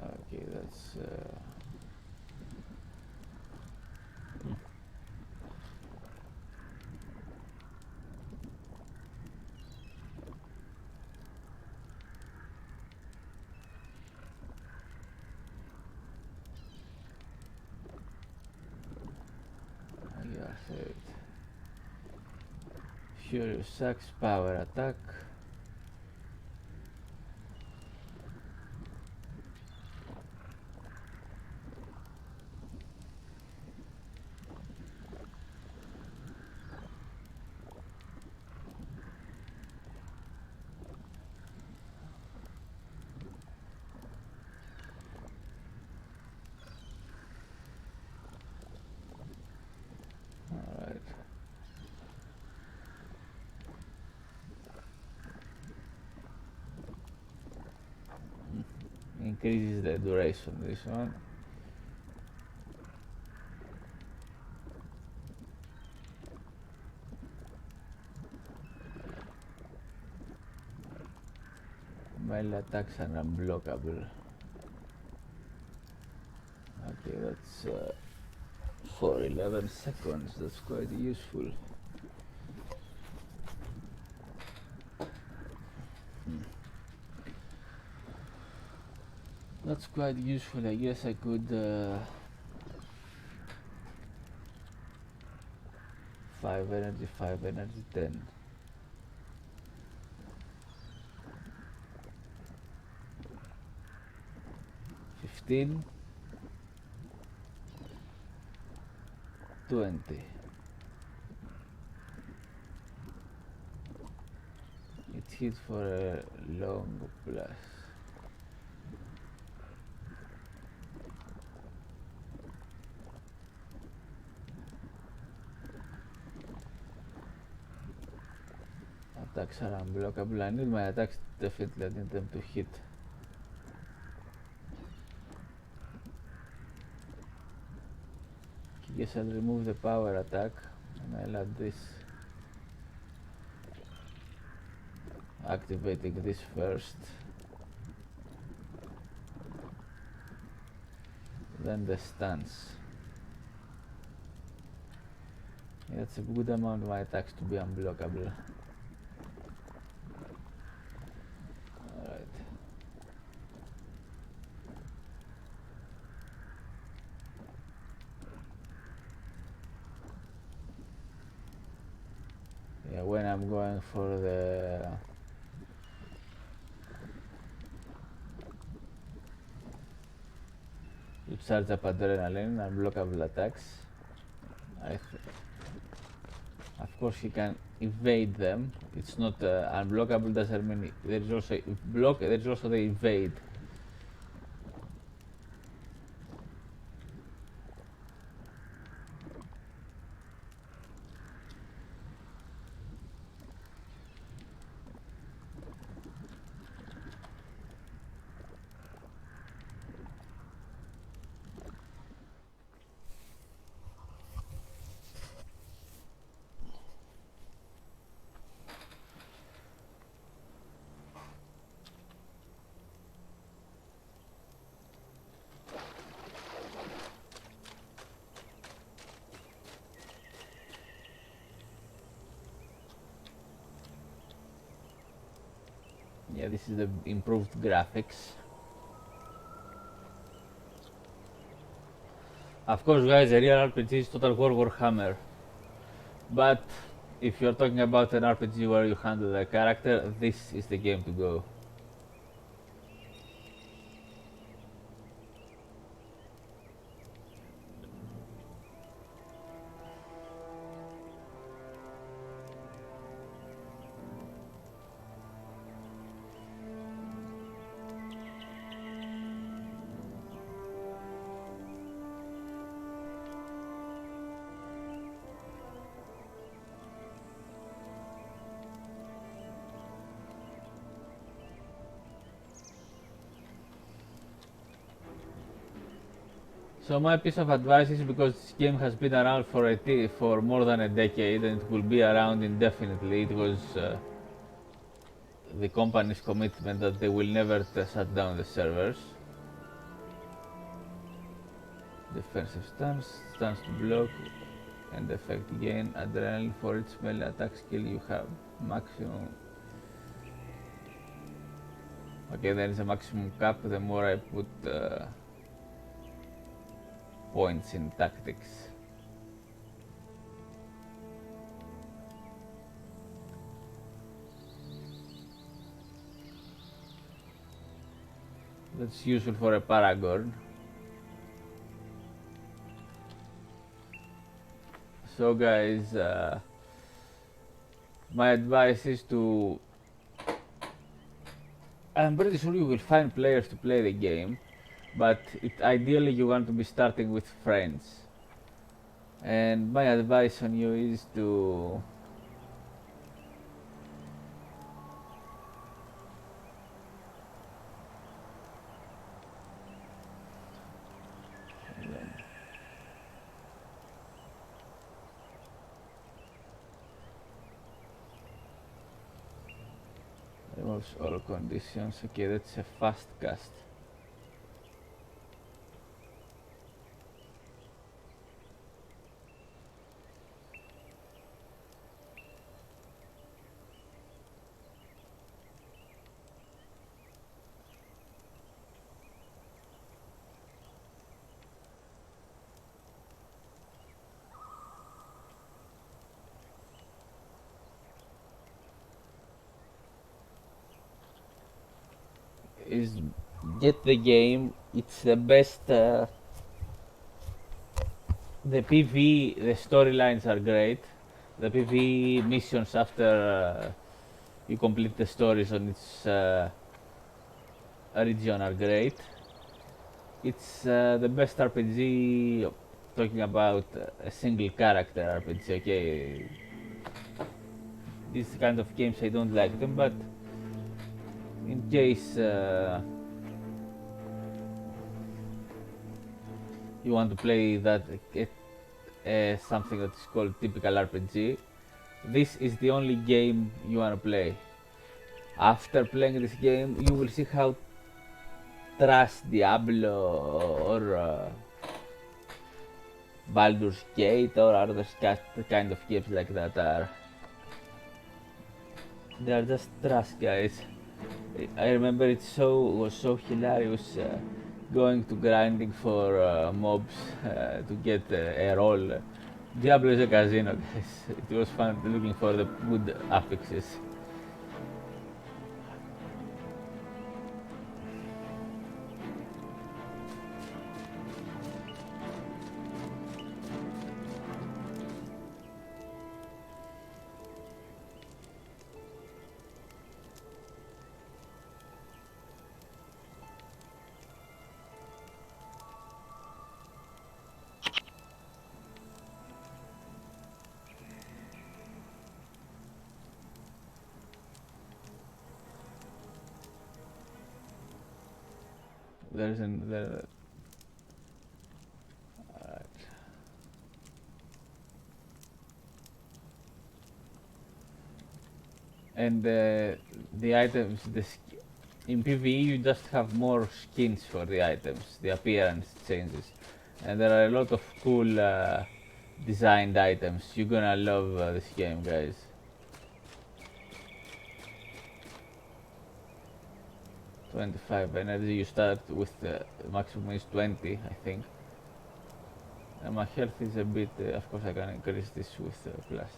Okay, that's yeah, saved. Furious Axe power attack. Alright. Increases the duration, this one. Melee attacks are unblockable. Okay, that's for 11 seconds, that's quite useful. That's quite useful. I guess I could 5 energy, 5 energy, 10. $15, 20. It hits for a long plus. Attacks are unblockable. I need my attacks definitely. I need them to hit. I guess I'll remove the power attack and I'll add this. Activating this first. Then the stance. Yeah, that's a good amount of my attacks to be unblockable. Alright. Yeah, when I'm going for the to charge up adrenaline, unblockable attacks. Of course, you can evade them. It's not unblockable. Doesn't mean there's also block. There's also the evade. Yeah, this is the improved graphics. Of course, guys, a real RPG is Total War Warhammer. But if you're talking about an RPG where you handle a character, this is the game to go. So my piece of advice is, because this game has been around for more than a decade and it will be around indefinitely. It was the company's commitment that they will never shut down the servers. Defensive stance to block, and effect gain adrenaline for each melee attack skill you have. Maximum. Okay, there is a maximum cap. The more I put points in tactics. That's useful for a Paragon. So guys, my advice is to... I'm pretty sure you will find players to play the game, but ideally you want to be starting with friends. And my advice on you is to... removes all conditions. Okay, that's a fast cast. Is get the game. It's the best. The PV, the storylines are great. The PV missions after you complete the stories on its region are great. It's the best RPG. Talking about a single character RPG. Okay, these kind of games I don't like them, but in case you want to play that something that is called typical RPG, this is the only game you want to play. After playing this game, you will see how trash Diablo or Baldur's Gate or other kind of games like that are. They are just trash, guys. I remember it was so hilarious going to grinding for mobs to get a roll. Diablo is a casino, guys. It was fun looking for the good affixes. there's an there. Alright. And the items, in PvE you just have more skins for the items, the appearance changes, and there are a lot of cool designed items. You're gonna love this game, guys. $25 energy. You start with maximum is 20, I think. And my health is a bit. Of course, I can increase this with plus.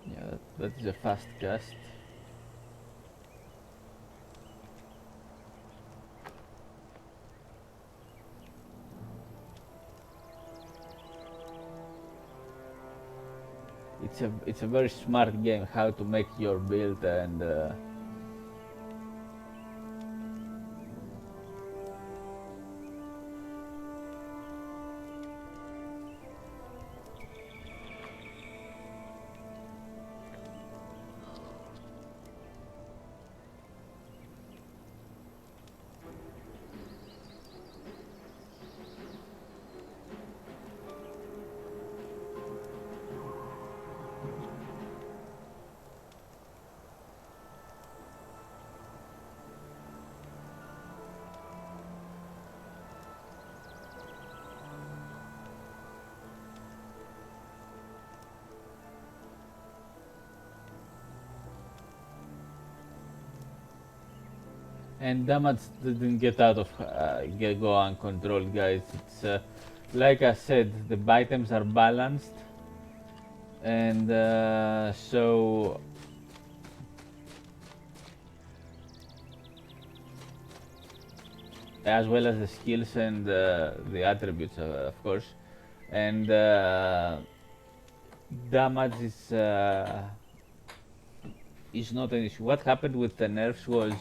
Yeah, that is a fast cast. It's a very smart game how to make your build and damage didn't get out of go uncontrolled, guys. It's like I said, the items are balanced, and so as well as the skills and the attributes, of course, and damage is not an issue. What happened with the nerfs was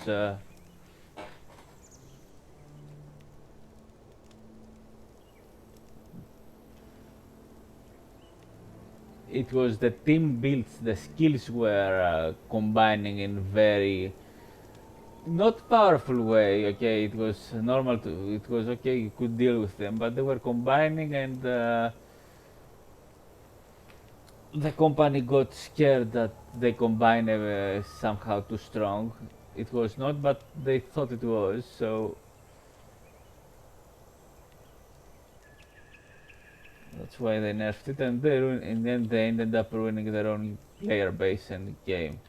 it was the team builds, the skills were combining in very not powerful way. Okay, it was normal to, it was okay, you could deal with them, but they were combining, and the company got scared that they combine somehow too strong. It was not, but they thought it was, so that's why they nerfed it, and in the end they ended up ruining their own player base and game.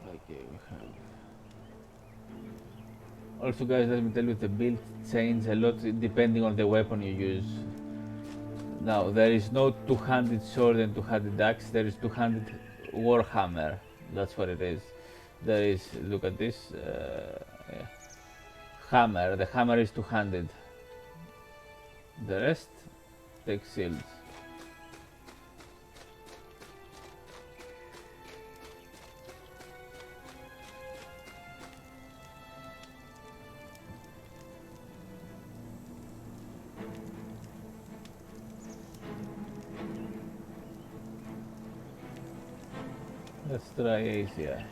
Okay, we have. Also, guys, let me tell you, the build changes a lot depending on the weapon you use. Now, there is no two-handed sword and two-handed axe. There is two-handed warhammer. That's what it is. There is. Look at this. Yeah. Hammer. The hammer is two-handed. The rest takes shields. Let's try Asia.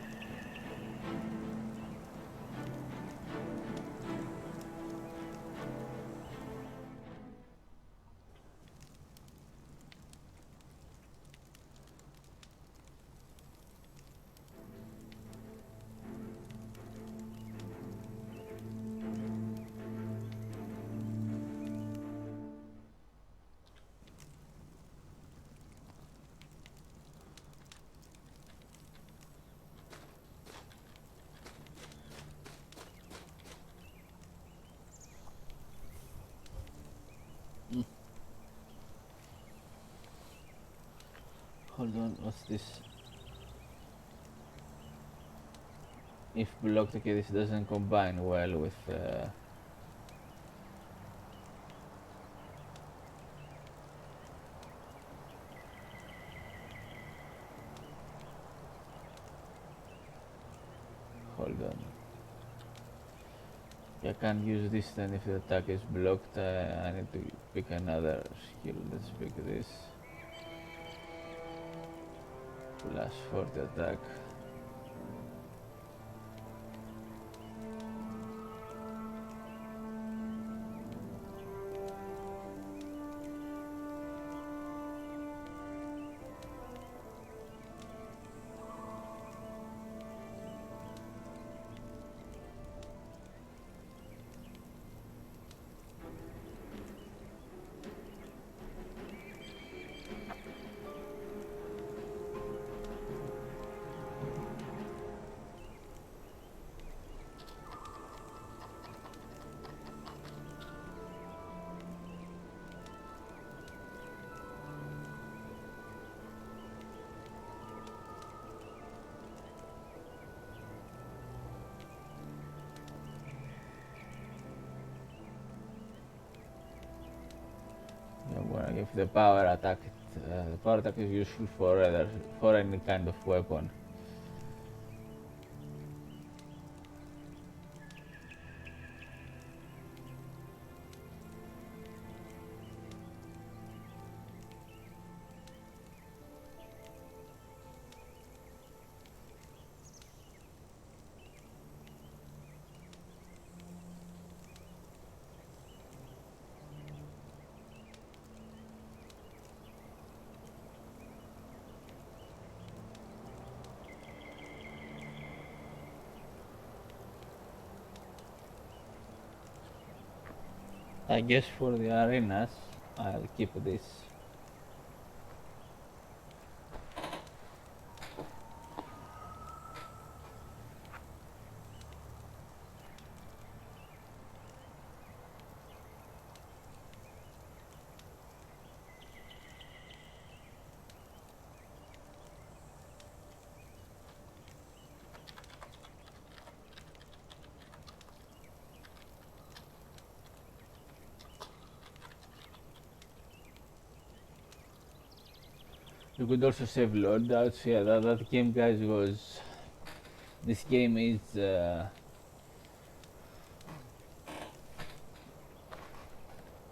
Hold on, what's this? If blocked, okay, this doesn't combine well with hold on. I can't use this then if the attack is blocked. I need to pick another skill. Let's pick this. Plus 40 attack. I'm gonna give the power attack. The power attack is useful for any kind of weapon. I guess for the arenas, I'll keep this. You could also save loadouts. Yeah, that game, guys, was. This game is.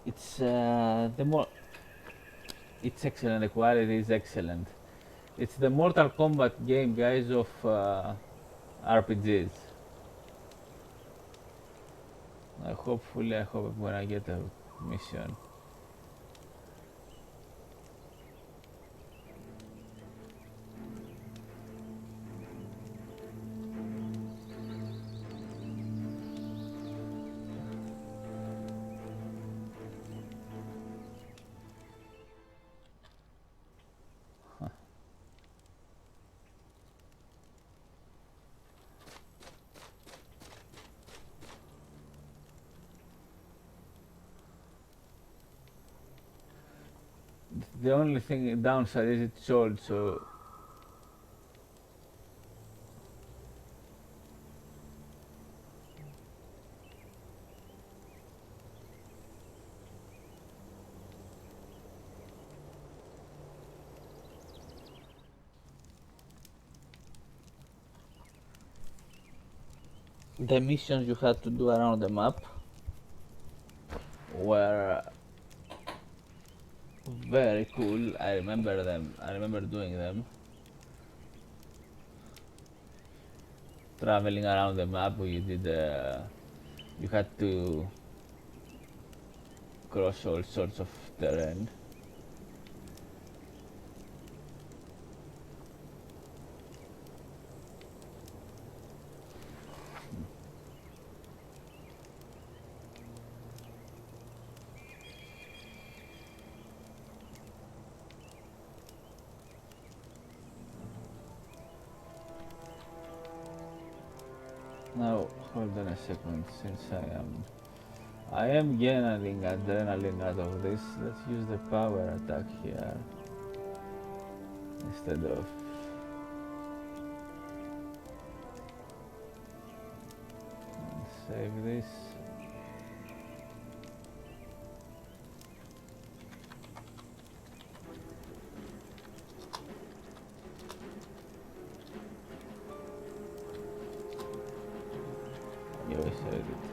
It's the more. It's excellent. The quality is excellent. It's the Mortal Kombat game, guys, of RPGs. Hopefully, I hope I'm gonna get a mission. The only thing downside is it's old, so the missions you had to do around the map were very cool. I remember them. I remember doing them. traveling around the map where you had to cross all sorts of terrain. Now, hold on a second, since I am gaining adrenaline out of this, let's use the power attack here, instead of... Save this. You saved it.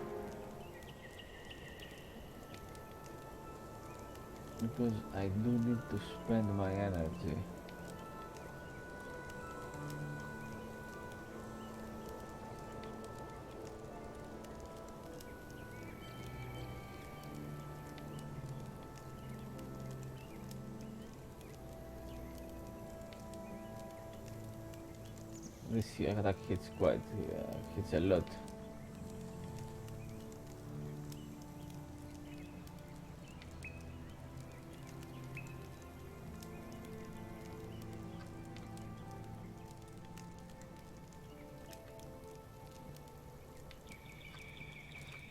Because I do need to spend my energy. This attack hits hits a lot.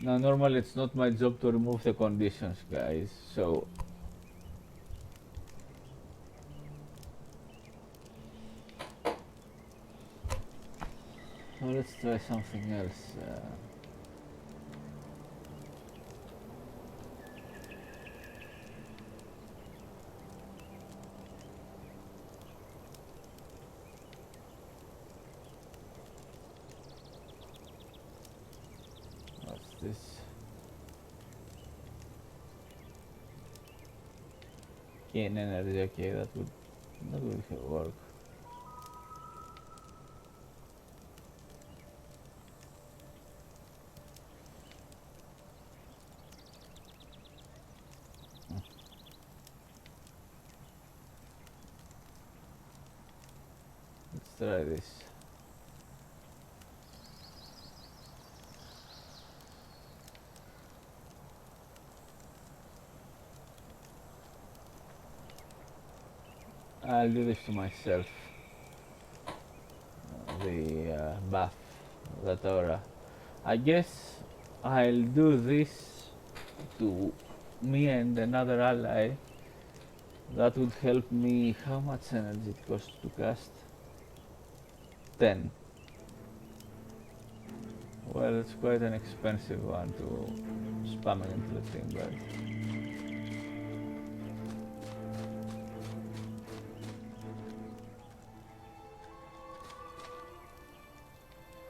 Now normally it's not my job to remove the conditions, guys, so let's try something else. What's this? Gain energy. Okay, that would work. Let's try this. I'll do this to myself. The buff, that aura. I guess I'll do this to me and another ally. That would help me. How much energy it costs to cast? 10. Well, it's quite an expensive one to spam into the thing, but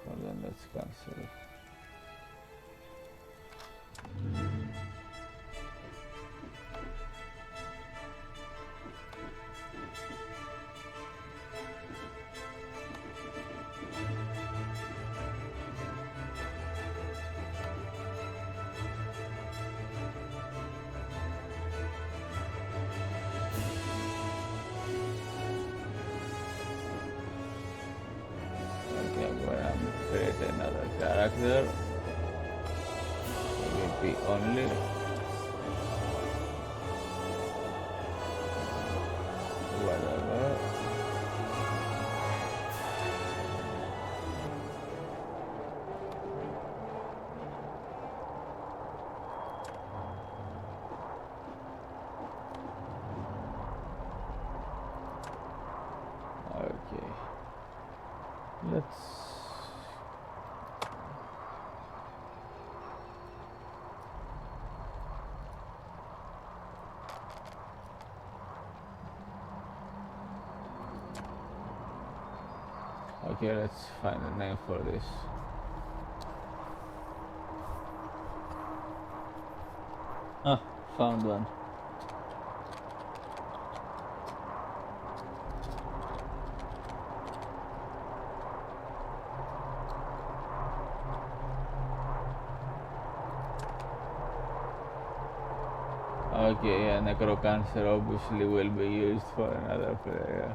hold on, let's cancel it. Create another character. PvP only. Whatever. Okay. Let's Okay, let's find a name for this. Ah, found one. Okay, yeah, necrocancer obviously will be used for another player.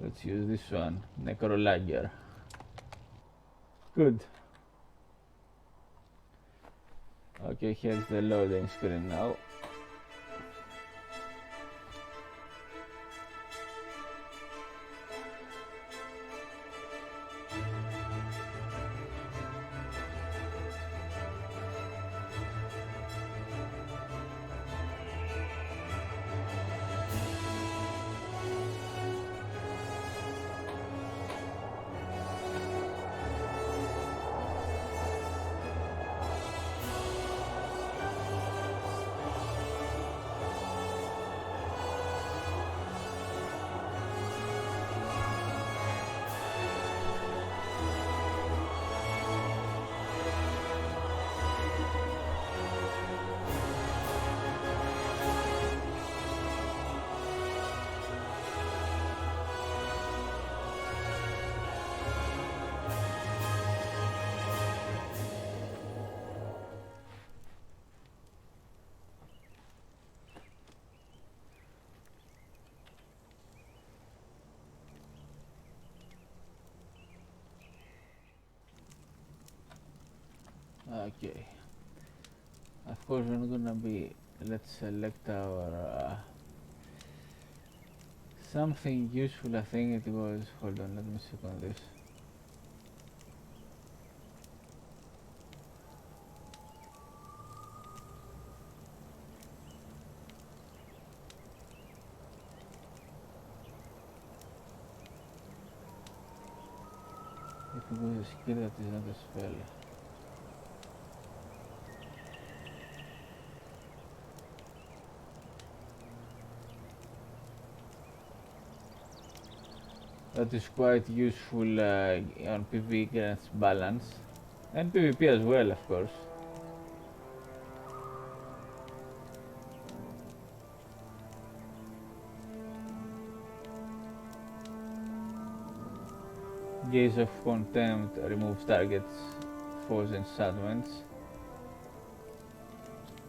Let's use this one, Necrolager. Good. Okay, here's the loading screen now. Okay. Of course, we're gonna be. Let's select our something useful. I think it was. Hold on, let me check on this. If it was a skill that is not a spell. That is quite useful on PvE against balance. And PvP as well, of course. Gaze of Contempt removes targets, foes, enchantments.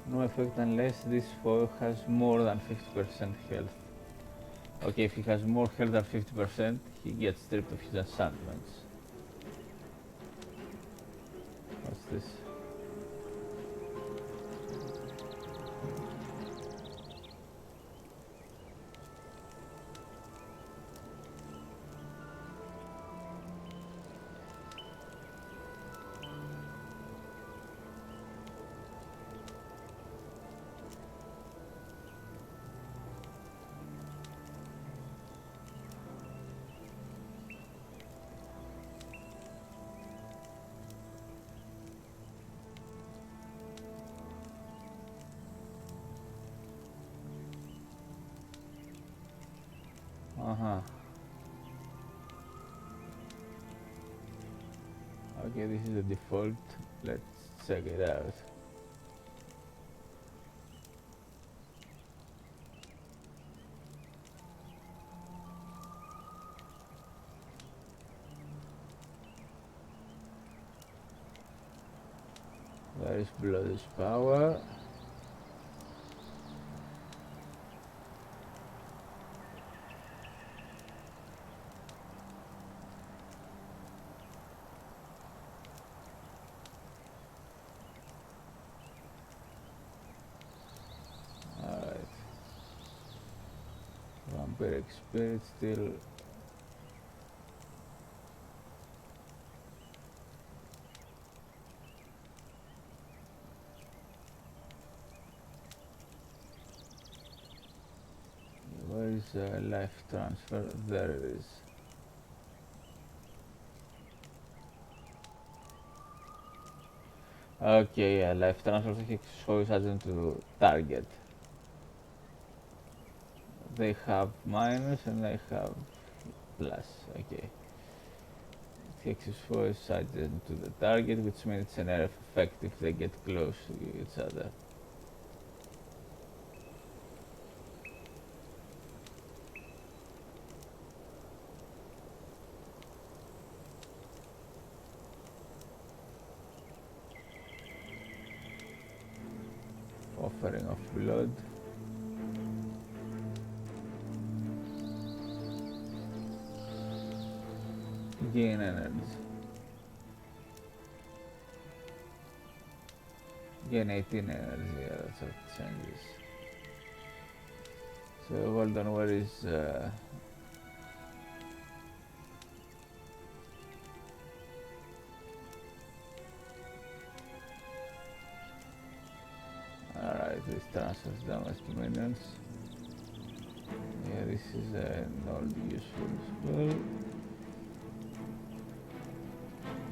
No effect unless this foe has more than 50% health. Okay, if he has more health than 50%, he gets stripped of his enchantments. What's this? Okay, this is the default. Let's check it out. Where is Blood's power? Vampiric Spirit still. Where is life transfer? There it is. Okay, yeah, life transfer shows adjacent to target. They have minus and they have plus. Okay. Hexus force adjacent to the target, which means it's an nerf effect if they get close to each other. Offering of blood. Gain energy. Gain 18 energy, yeah, that's what it changes. So hold on, where is alright, this transfers damage to minions. Yeah, this is not useful as well.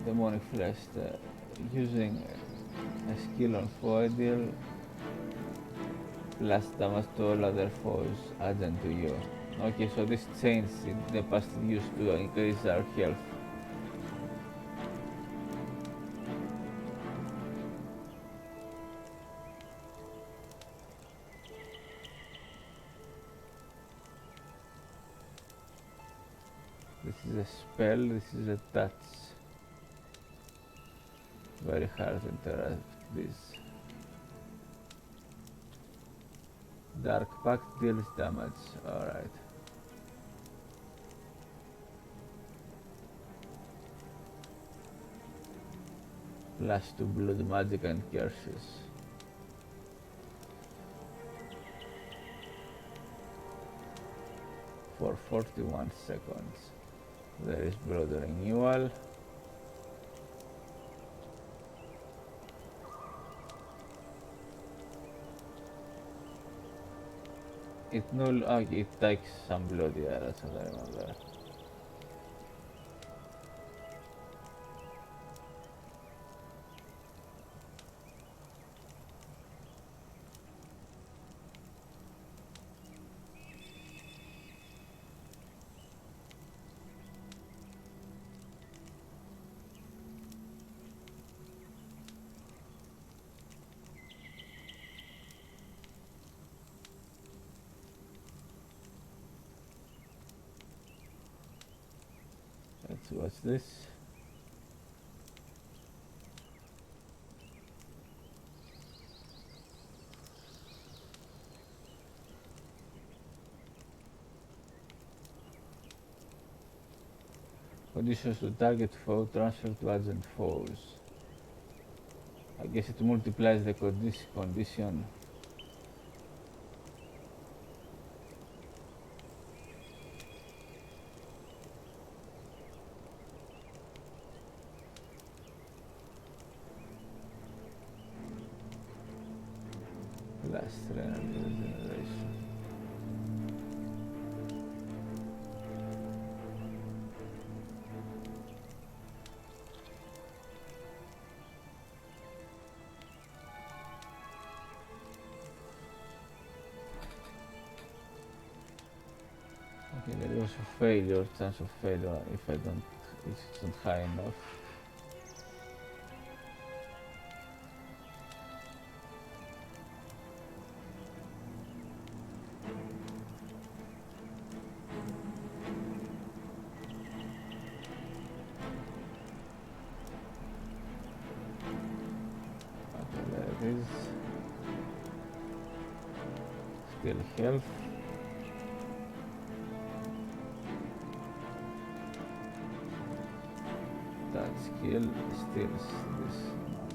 Demonic Flesh, using a skill on Foidil, plus damage to all other foes adjacent to you. Okay, so this changed in the past it used to increase our health. This is a spell, this is a touch. Very hard to interact with this. Dark Pact deals damage, alright. Plus 2 blood magic and curses. For 41 seconds. There is blood renewal. It it takes some blood, yeah, that's what I remember. Let's watch this. Conditions to target foe transfer to adjacent foes. I guess it multiplies the condition. Plus 3 energy regeneration. Okay, there is also failure, chance of failure if it's not high enough. Okay, there it is. Still health. That skill steals this amount.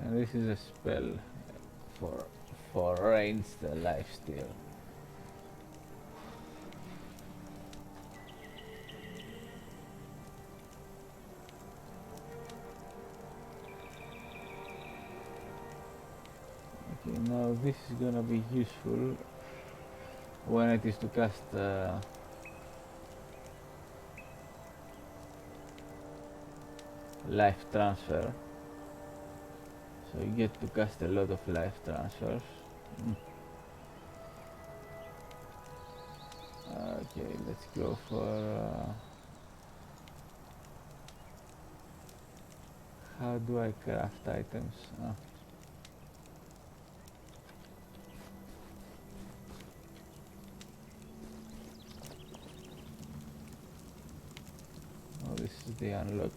And this is a spell for ranged lifesteal. Okay, now this is gonna be useful when it is to cast life transfer. So you get to cast a lot of life transfers. Okay, let's go for How do I craft items? Oh, this is the unlock.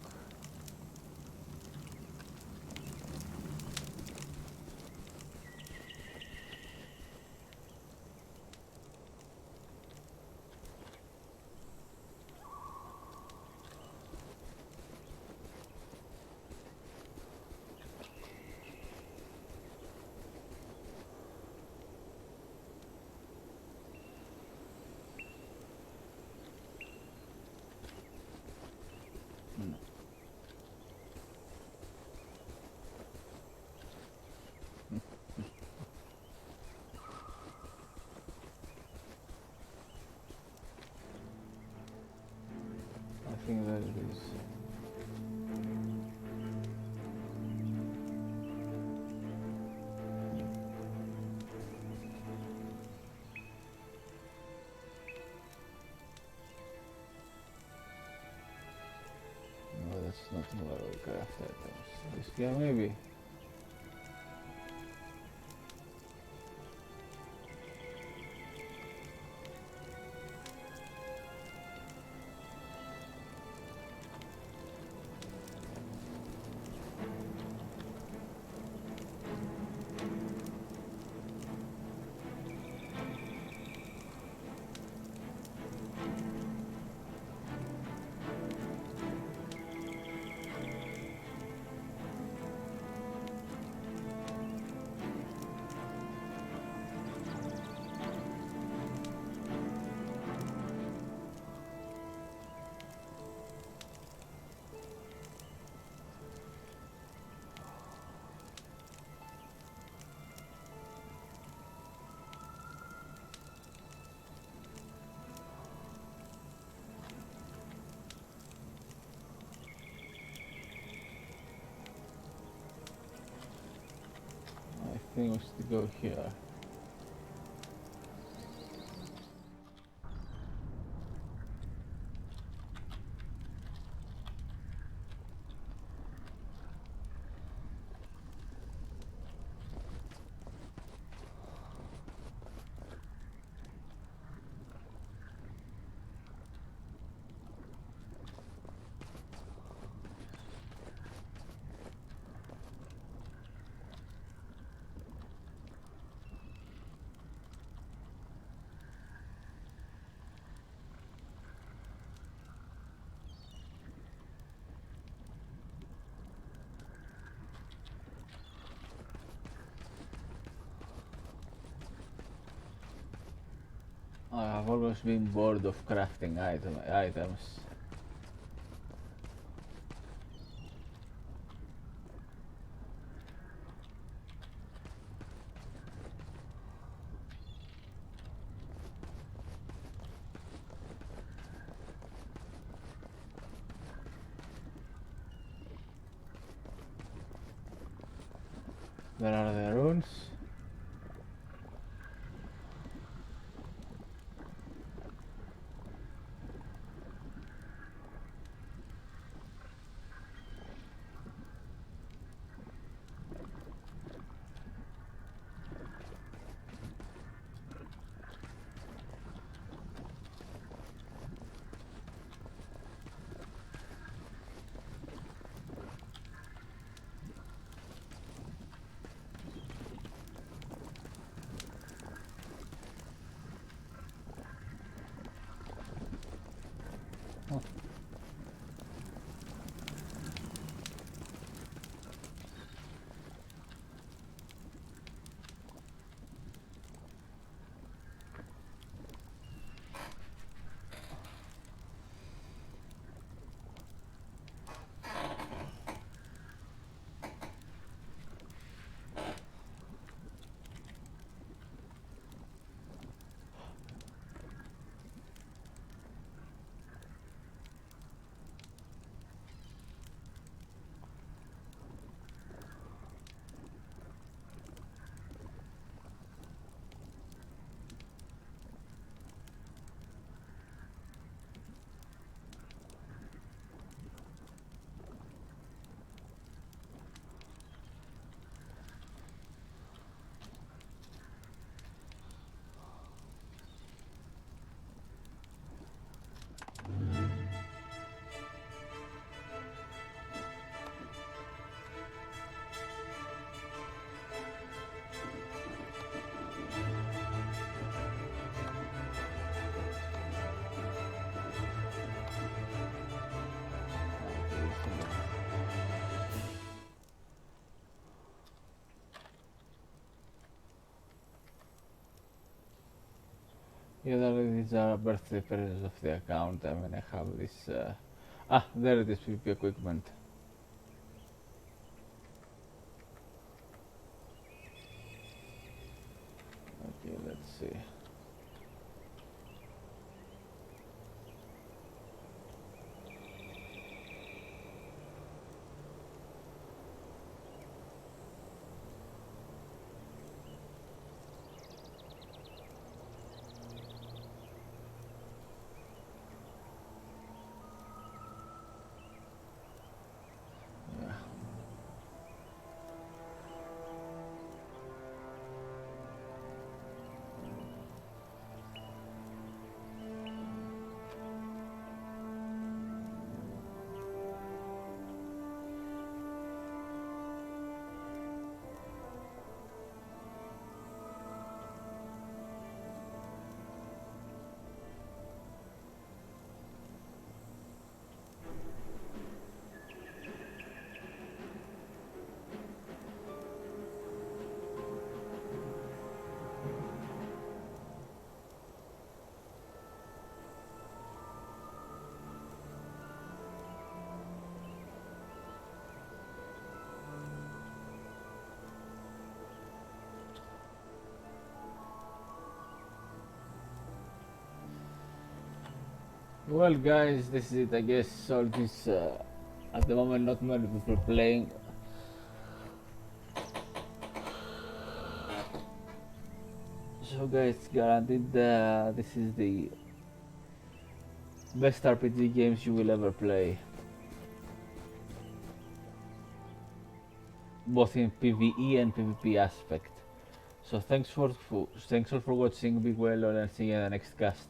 I think that it is. No, that's not where I craft items. This guy maybe. I think we should go here. I have always been bored of crafting items. Where are the runes? Together these are birthday presents of the account. I mean, I have this. There it is, PvP equipment. Okay, let's see. Well, guys, this is it. I guess Salt is at the moment not many people playing. So, guys, guaranteed this is the best RPG games you will ever play, both in PvE and PvP aspect. So thanks all for watching. Be well, and I'll see you in the next cast.